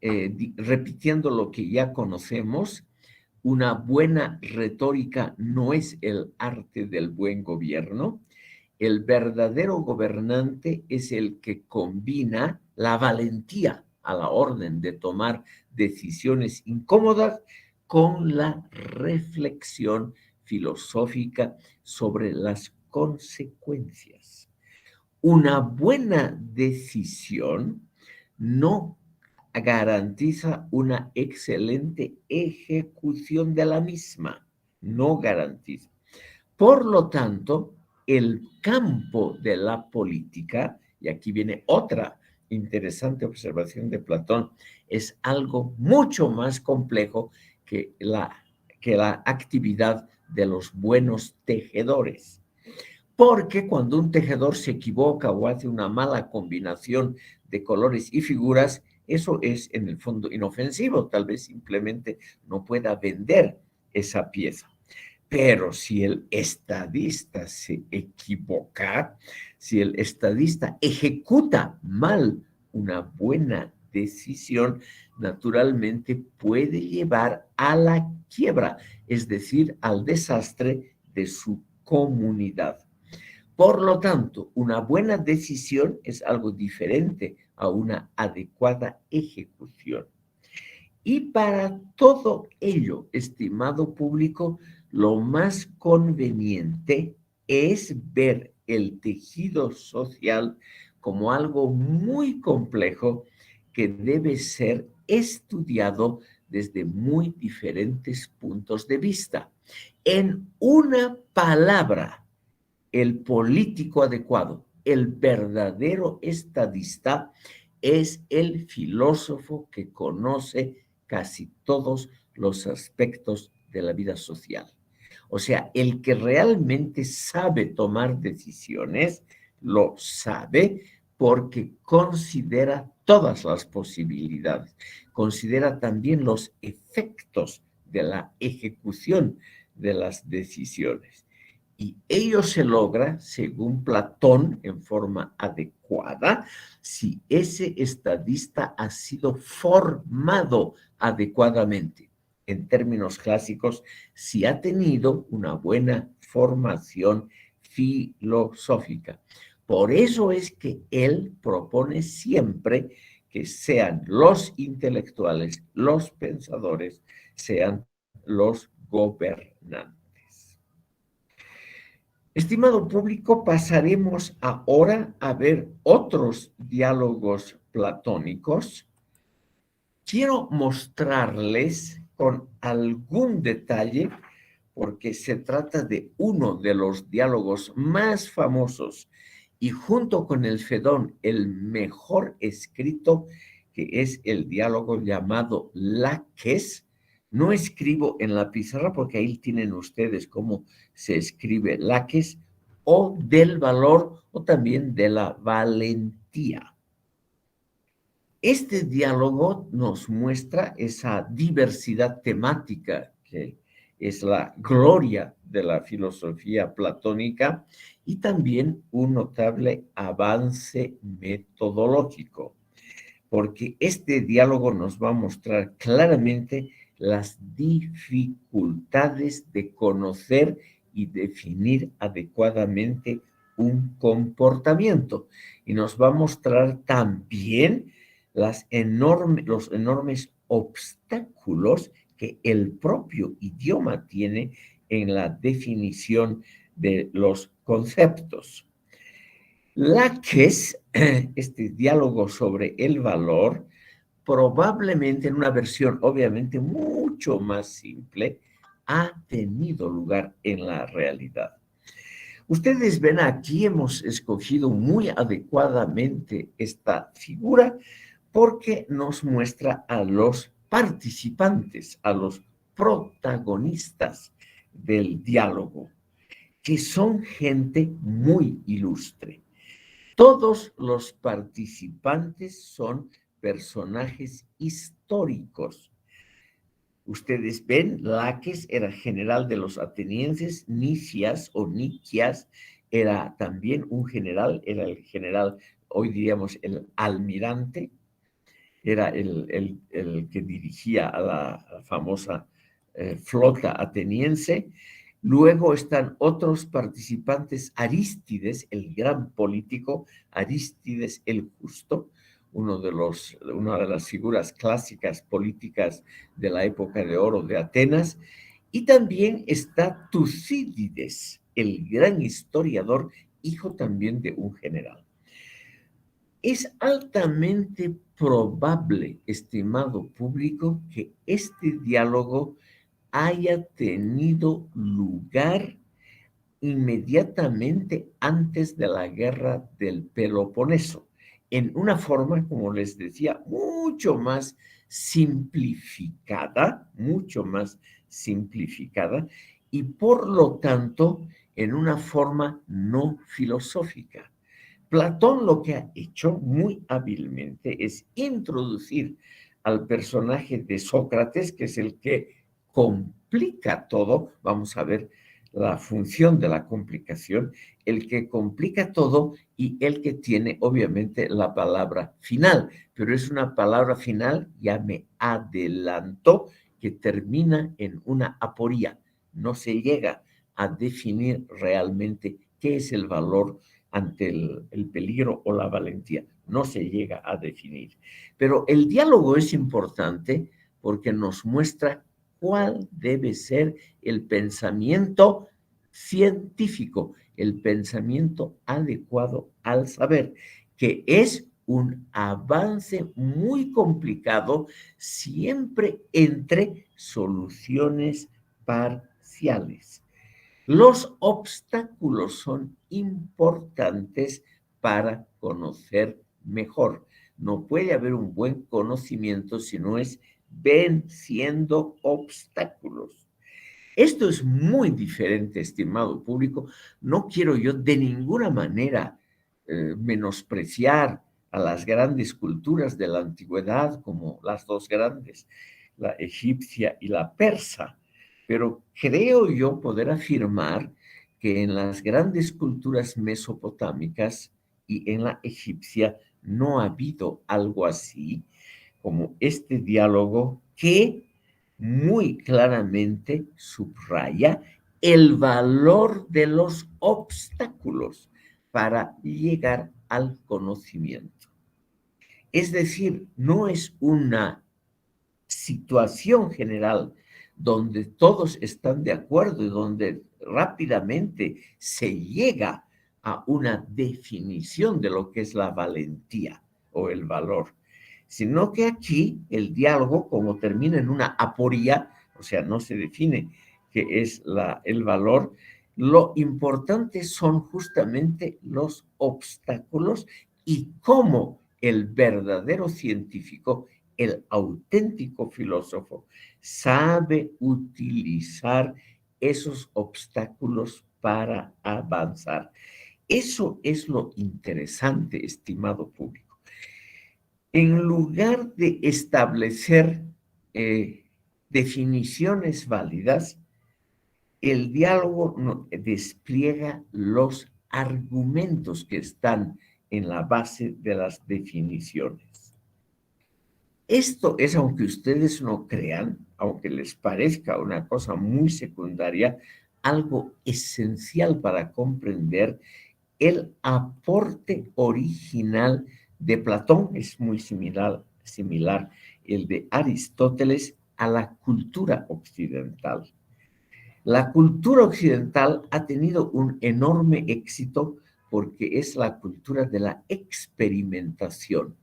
repitiendo lo que ya conocemos. Una buena retórica no es el arte del buen gobierno. El verdadero gobernante es el que combina la valentía a la orden de tomar decisiones incómodas con la reflexión filosófica sobre las consecuencias. Una buena decisión no garantiza una excelente ejecución de la misma, no garantiza. Por lo tanto, el campo de la política, y aquí viene otra interesante observación de Platón, es algo mucho más complejo que la actividad de los buenos tejedores. Porque cuando un tejedor se equivoca o hace una mala combinación de colores y figuras, eso es en el fondo inofensivo, tal vez simplemente no pueda vender esa pieza. Pero si el estadista se equivoca, si el estadista ejecuta mal una buena decisión, naturalmente puede llevar a la quiebra, es decir, al desastre de su comunidad. Por lo tanto, una buena decisión es algo diferente a una adecuada ejecución. Y para todo ello, estimado público, lo más conveniente es ver el tejido social como algo muy complejo que debe ser estudiado desde muy diferentes puntos de vista. En una palabra, el político adecuado, el verdadero estadista, es el filósofo que conoce casi todos los aspectos de la vida social. O sea, el que realmente sabe tomar decisiones, lo sabe porque considera todas las posibilidades, considera también los efectos de la ejecución de las decisiones. Y ello se logra, según Platón, en forma adecuada, si ese estadista ha sido formado adecuadamente. En términos clásicos, si ha tenido una buena formación filosófica. Por eso es que él propone siempre que sean los intelectuales, los pensadores, sean los gobernantes. Estimado público, pasaremos ahora a ver otros diálogos platónicos. Quiero mostrarles con algún detalle, porque se trata de uno de los diálogos más famosos y junto con el Fedón, el mejor escrito que es el diálogo llamado Laques. No escribo en la pizarra porque ahí tienen ustedes cómo se escribe Laques, o del valor o también de la valentía. Este diálogo nos muestra esa diversidad temática que es la gloria de la filosofía platónica y también un notable avance metodológico, porque este diálogo nos va a mostrar claramente las dificultades de conocer y definir adecuadamente un comportamiento. Y nos va a mostrar también los enormes obstáculos que el propio idioma tiene en la definición de los conceptos. Laques, este diálogo sobre el valor, probablemente en una versión obviamente mucho más simple, ha tenido lugar en la realidad. Ustedes ven aquí, hemos escogido muy adecuadamente esta figura porque nos muestra a los participantes, a los protagonistas del diálogo, que son gente muy ilustre. Todos los participantes son personajes históricos. Ustedes ven, Laques era general de los atenienses, Nicias o Nicias era también un general, era el general, hoy diríamos el almirante, era el que dirigía a la famosa flota ateniense. Luego están otros participantes, Arístides, el gran político, Arístides el Justo, una de las figuras clásicas políticas de la época de oro de Atenas. Y también está Tucídides, el gran historiador, hijo también de un general. Es altamente probable, estimado público, que este diálogo haya tenido lugar inmediatamente antes de la guerra del Peloponeso, en una forma, como les decía, mucho más simplificada, y por lo tanto en una forma no filosófica. Platón lo que ha hecho muy hábilmente es introducir al personaje de Sócrates, que es el que complica todo. Vamos a ver la función de la complicación, el que complica todo y el que tiene obviamente la palabra final, pero es una palabra final, ya me adelanto, que termina en una aporía. No se llega a definir realmente qué es el valor ante el peligro o la valentía. No se llega a definir. Pero el diálogo es importante porque nos muestra cuál debe ser el pensamiento científico, el pensamiento adecuado al saber, que es un avance muy complicado siempre entre soluciones parciales. Los obstáculos son importantes para conocer mejor. No puede haber un buen conocimiento si no es venciendo obstáculos. Esto es muy diferente, estimado público. No quiero yo de ninguna manera menospreciar a las grandes culturas de la antigüedad, como las dos grandes, la egipcia y la persa, pero creo yo poder afirmar que en las grandes culturas mesopotámicas y en la egipcia no ha habido algo así como este diálogo que muy claramente subraya el valor de los obstáculos para llegar al conocimiento. Es decir, no es una situación general donde todos están de acuerdo y donde rápidamente se llega a una definición de lo que es la valentía o el valor, sino que aquí el diálogo, como termina en una aporía, o sea, no se define qué es el valor, lo importante son justamente los obstáculos y cómo el verdadero científico, el auténtico filósofo, sabe utilizar esos obstáculos para avanzar. Eso es lo interesante, estimado público. En lugar de establecer definiciones válidas, el diálogo despliega los argumentos que están en la base de las definiciones. Esto es, aunque ustedes no crean, aunque les parezca una cosa muy secundaria, algo esencial para comprender el aporte original de Platón. Es muy similar el de Aristóteles a la cultura occidental. La cultura occidental ha tenido un enorme éxito porque es la cultura de la experimentación,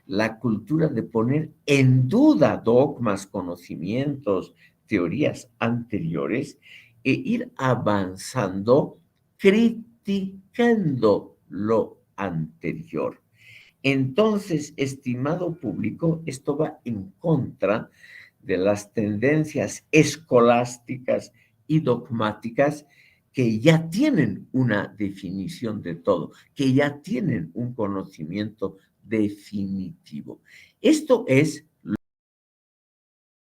la cultura de poner en duda dogmas, conocimientos, teorías anteriores e ir avanzando criticando lo anterior. Entonces, estimado público, esto va en contra de las tendencias escolásticas y dogmáticas que ya tienen una definición de todo, que ya tienen un conocimiento definitivo. Esto es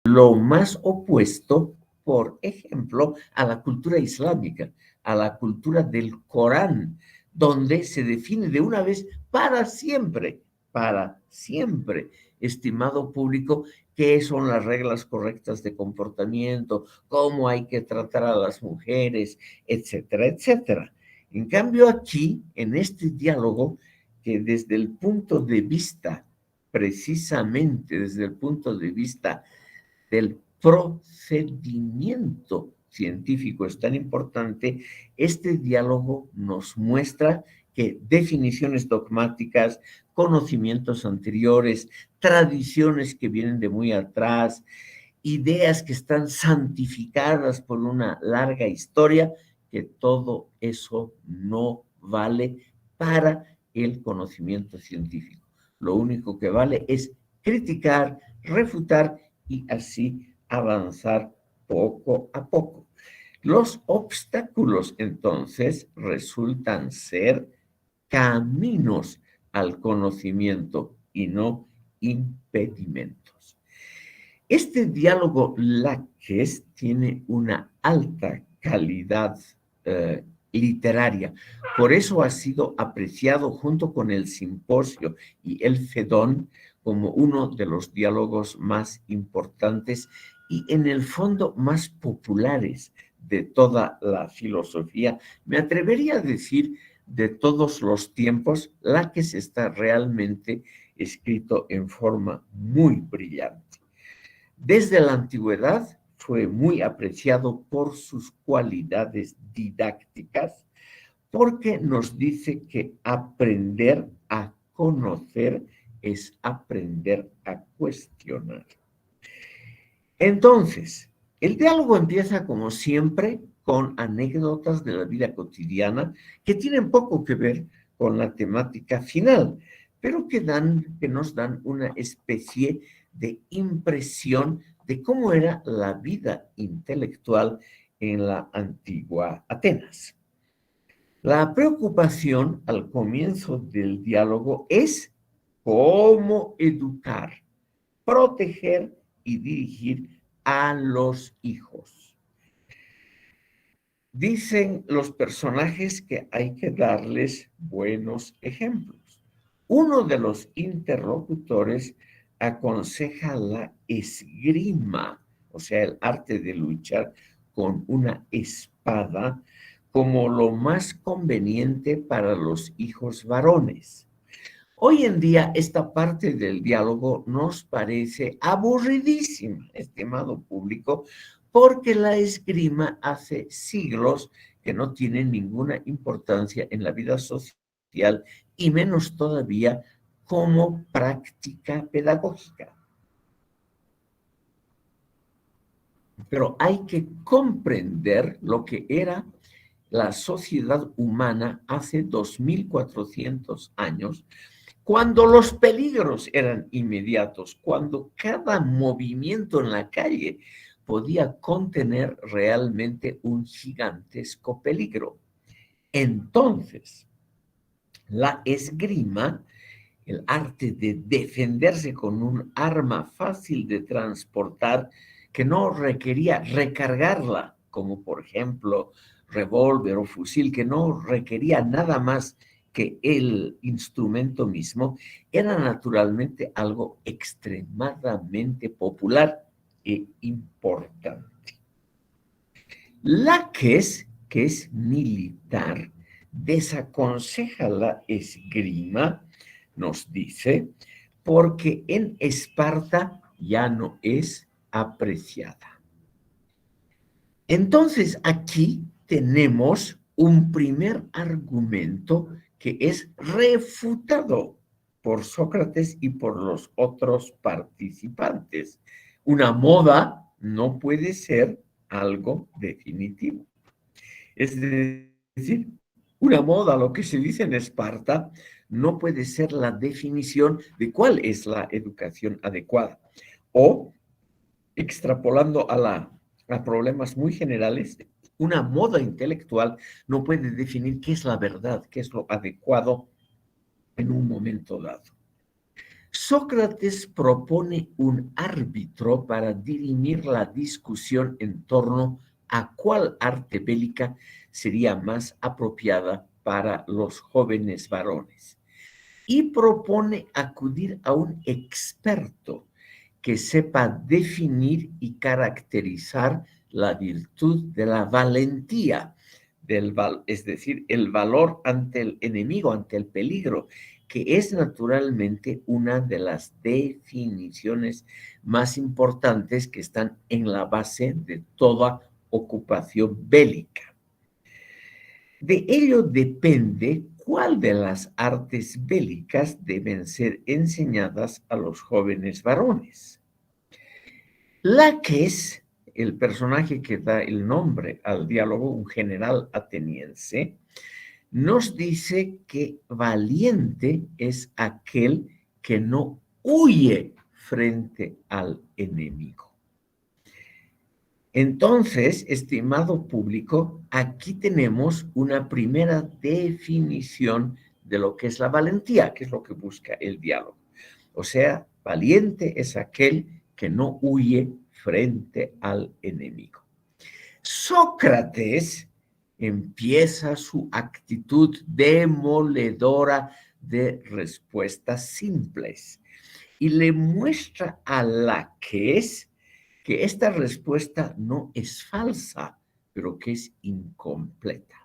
lo más opuesto, por ejemplo, a la cultura islámica, a la cultura del Corán, donde se define de una vez para siempre, estimado público, qué son las reglas correctas de comportamiento, cómo hay que tratar a las mujeres, etcétera, etcétera. En cambio, aquí, en este diálogo, que desde el punto de vista, precisamente desde el punto de vista del procedimiento científico es tan importante, este diálogo nos muestra que definiciones dogmáticas, conocimientos anteriores, tradiciones que vienen de muy atrás, ideas que están santificadas por una larga historia, que todo eso no vale para el conocimiento científico. Lo único que vale es criticar, refutar y así avanzar poco a poco. Los obstáculos entonces resultan ser caminos al conocimiento y no impedimentos. Este diálogo laques tiene una alta calidad literaria, por eso ha sido apreciado junto con el Simposio y el Fedón como uno de los diálogos más importantes y en el fondo más populares de toda la filosofía. Me atrevería a decir de todos los tiempos, Laques está realmente escrito en forma muy brillante. Desde la antigüedad fue muy apreciado por sus cualidades didácticas, porque nos dice que aprender a conocer es aprender a cuestionar. Entonces, el diálogo empieza como siempre con anécdotas de la vida cotidiana que tienen poco que ver con la temática final, pero que nos dan una especie de impresión de cómo era la vida intelectual en la antigua Atenas. La preocupación al comienzo del diálogo es cómo educar, proteger y dirigir a los hijos. Dicen los personajes que hay que darles buenos ejemplos. Uno de los interlocutores aconseja la esgrima, o sea, el arte de luchar con una espada, como lo más conveniente para los hijos varones. Hoy en día esta parte del diálogo nos parece aburridísima, estimado público, porque la esgrima hace siglos que no tiene ninguna importancia en la vida social y menos todavía como práctica pedagógica. Pero hay que comprender lo que era la sociedad humana hace 2400 años Cuando los peligros eran inmediatos, cuando cada movimiento en la calle podía contener realmente un gigantesco peligro. Entonces, la esgrima, el arte de defenderse con un arma fácil de transportar que no requería recargarla, como por ejemplo revólver o fusil, que no requería nada más que el instrumento mismo, era naturalmente algo extremadamente popular e importante. Laques, que es militar, desaconseja la esgrima, nos dice, porque en Esparta ya no es apreciada. Entonces, aquí tenemos un primer argumento que es refutado por Sócrates y por los otros participantes. Una moda no puede ser algo definitivo. Es decir, una moda, lo que se dice en Esparta, no puede ser la definición de cuál es la educación adecuada. O, extrapolando a problemas muy generales, una moda intelectual no puede definir qué es la verdad, qué es lo adecuado en un momento dado. Sócrates propone un árbitro para dirimir la discusión en torno a cuál arte bélica sería más apropiada para los jóvenes varones y propone acudir a un experto que sepa definir y caracterizar la virtud de la valentía, es decir, el valor ante el enemigo, ante el peligro, que es naturalmente una de las definiciones más importantes que están en la base de toda ocupación bélica. De ello depende cuál de las artes bélicas deben ser enseñadas a los jóvenes varones. Laques, el personaje que da el nombre al diálogo, un general ateniense, nos dice que valiente es aquel que no huye frente al enemigo. Entonces, estimado público, aquí tenemos una primera definición de lo que es la valentía, que es lo que busca el diálogo. O sea, valiente es aquel que no huye frente al enemigo. Sócrates empieza su actitud demoledora de respuestas simples y le muestra a Laques que esta respuesta no es falsa, pero que es incompleta.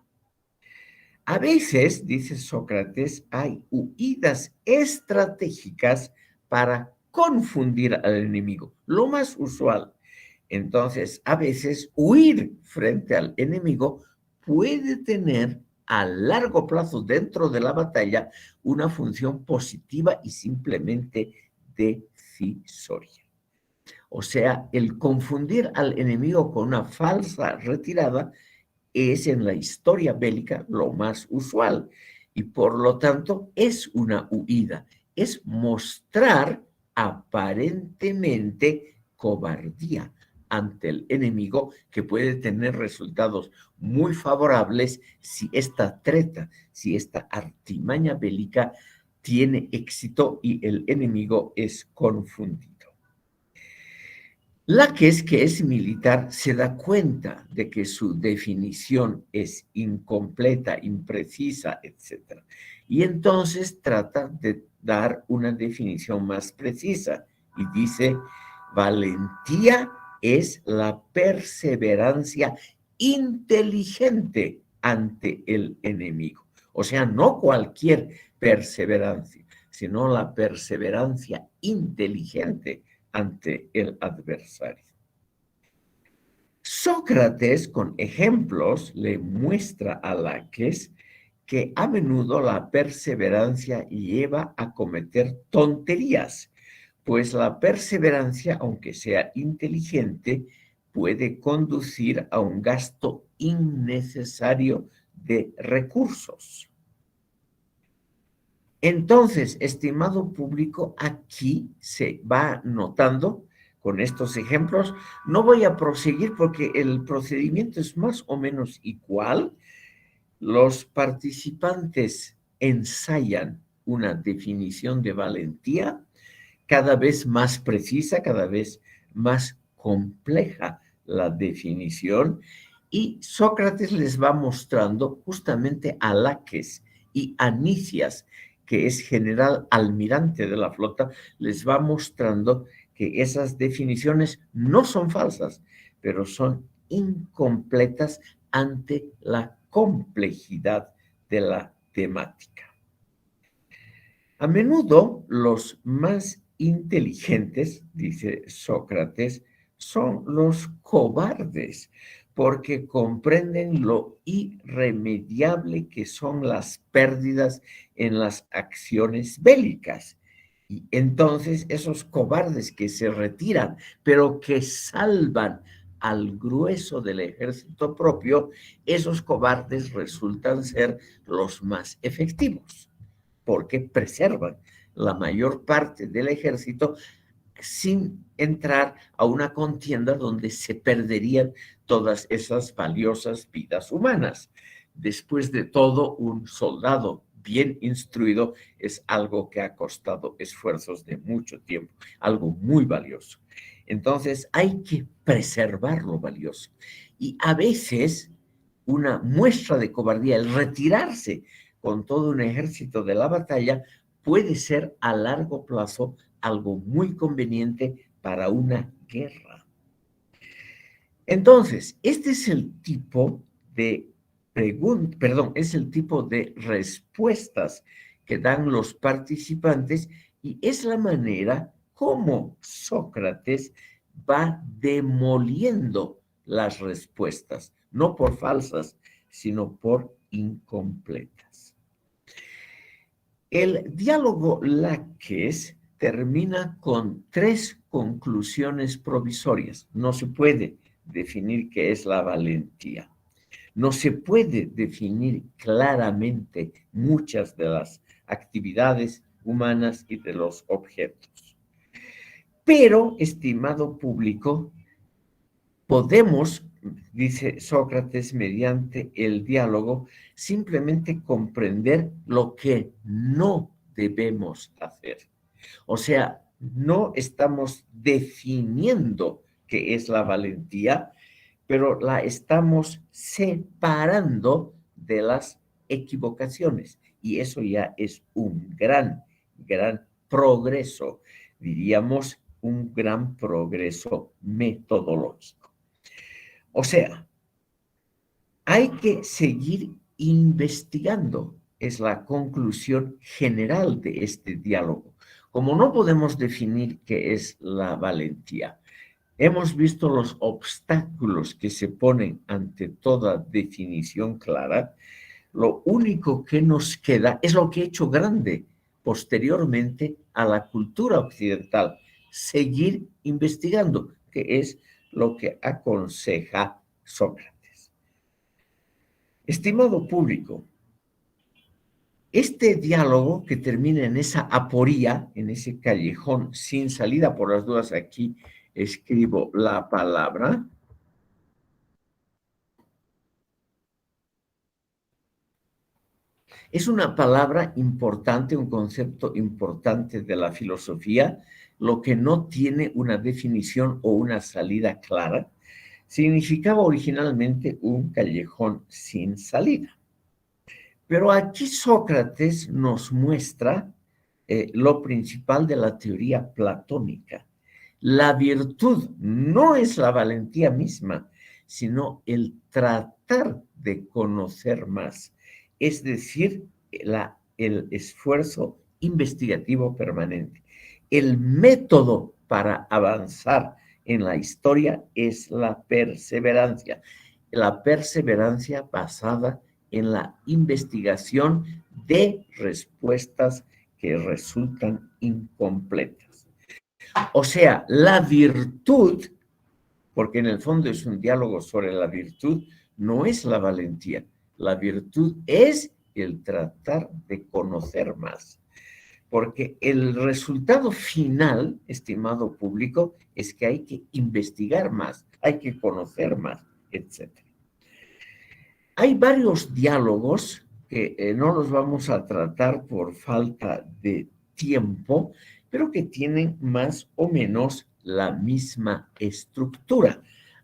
A veces, dice Sócrates, hay huidas estratégicas para confundir al enemigo, lo más usual. Entonces, a veces huir frente al enemigo puede tener a largo plazo dentro de la batalla una función positiva y simplemente decisoria. O sea, el confundir al enemigo con una falsa retirada es en la historia bélica lo más usual y por lo tanto es una huida, es mostrar aparentemente cobardía ante el enemigo que puede tener resultados muy favorables si esta treta, si esta artimaña bélica tiene éxito y el enemigo es confundido. Laques, que es militar, se da cuenta de que su definición es incompleta, imprecisa, etc. Y entonces trata de dar una definición más precisa y dice, valentía es la perseverancia inteligente ante el enemigo. O sea, no cualquier perseverancia, sino la perseverancia inteligente ante el adversario. Sócrates, con ejemplos, le muestra a Laques que a menudo la perseverancia lleva a cometer tonterías, pues la perseverancia, aunque sea inteligente, puede conducir a un gasto innecesario de recursos. Entonces, estimado público, aquí se va notando con estos ejemplos. No voy a proseguir porque el procedimiento es más o menos igual. Los participantes ensayan una definición de valentía cada vez más precisa, cada vez más compleja la definición, y Sócrates les va mostrando justamente a Laques y a Nicias, que es general almirante de la flota, les va mostrando que esas definiciones no son falsas, pero son incompletas ante la complejidad de la temática. A menudo los más inteligentes, dice Sócrates, son los cobardes, porque comprenden lo irremediable que son las pérdidas en las acciones bélicas. Y entonces esos cobardes que se retiran, pero que salvan al grueso del ejército propio, esos cobardes resultan ser los más efectivos, porque preservan la mayor parte del ejército sin entrar a una contienda donde se perderían todas esas valiosas vidas humanas. Después de todo, un soldado bien instruido es algo que ha costado esfuerzos de mucho tiempo, algo muy valioso. Entonces hay que preservar lo valioso. Y a veces una muestra de cobardía, el retirarse con todo un ejército de la batalla, puede ser a largo plazo algo muy conveniente para una guerra. Entonces, este es el tipo de es el tipo de respuestas que dan los participantes, y es la manera como Sócrates va demoliendo las respuestas, no por falsas, sino por incompletas. El diálogo Laques termina con 3 conclusiones provisorias. No se puede definir qué es la valentía. No se puede definir claramente muchas de las actividades humanas y de los objetos. Pero, estimado público, podemos, dice Sócrates, mediante el diálogo, simplemente comprender lo que no debemos hacer. O sea, no estamos definiendo qué es la valentía, pero la estamos separando de las equivocaciones. Y eso ya es un gran, gran progreso, diríamos, un gran progreso metodológico. O sea, hay que seguir investigando, es la conclusión general de este diálogo. Como no podemos definir qué es la valentía, hemos visto los obstáculos que se ponen ante toda definición clara, lo único que nos queda es lo que ha hecho grande posteriormente a la cultura occidental: seguir investigando, que es lo que aconseja Sócrates. Estimado público, este diálogo que termina en esa aporía, en ese callejón sin salida, por las dudas aquí escribo la palabra, es una palabra importante, un concepto importante de la filosofía. Lo que no tiene una definición o una salida clara significaba originalmente un callejón sin salida. Pero aquí Sócrates nos muestra lo principal de la teoría platónica. La virtud no es la valentía misma, sino el tratar de conocer más, es decir, el esfuerzo investigativo permanente. El método para avanzar en la historia es la perseverancia basada en la investigación de respuestas que resultan incompletas. O sea, la virtud, porque en el fondo es un diálogo sobre la virtud, no es la valentía. La virtud es el tratar de conocer más. porque el resultado final, estimado público, es que hay que investigar más, hay que conocer más, etc. Hay varios diálogos que no los vamos a tratar por falta de tiempo, pero que tienen más o menos la misma estructura.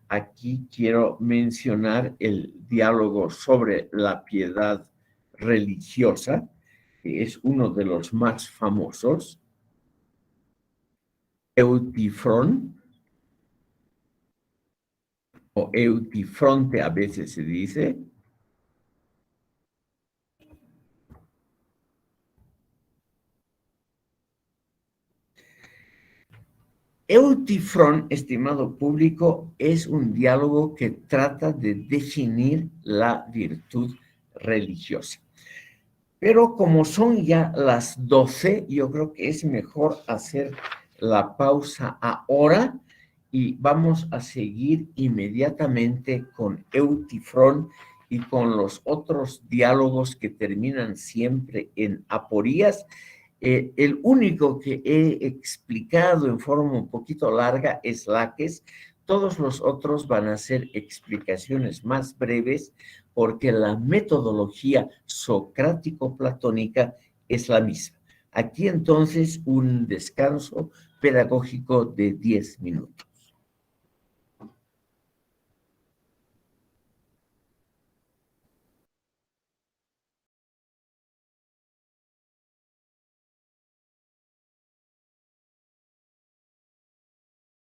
Aquí quiero mencionar el diálogo sobre la piedad religiosa, que es uno de los más famosos. Eutifrón, o Eutifronte a veces se dice. Eutifrón, estimado público, es un diálogo que trata de definir la virtud religiosa. Pero como son ya las 12, yo creo que es mejor hacer la pausa ahora y vamos a seguir inmediatamente con Eutifrón y con los otros diálogos que terminan siempre en aporías. El único que he explicado en forma un poquito larga es Laques. Todos los otros van a ser explicaciones más breves porque la metodología socrático-platónica es la misma. Aquí entonces un descanso pedagógico de 10 minutos.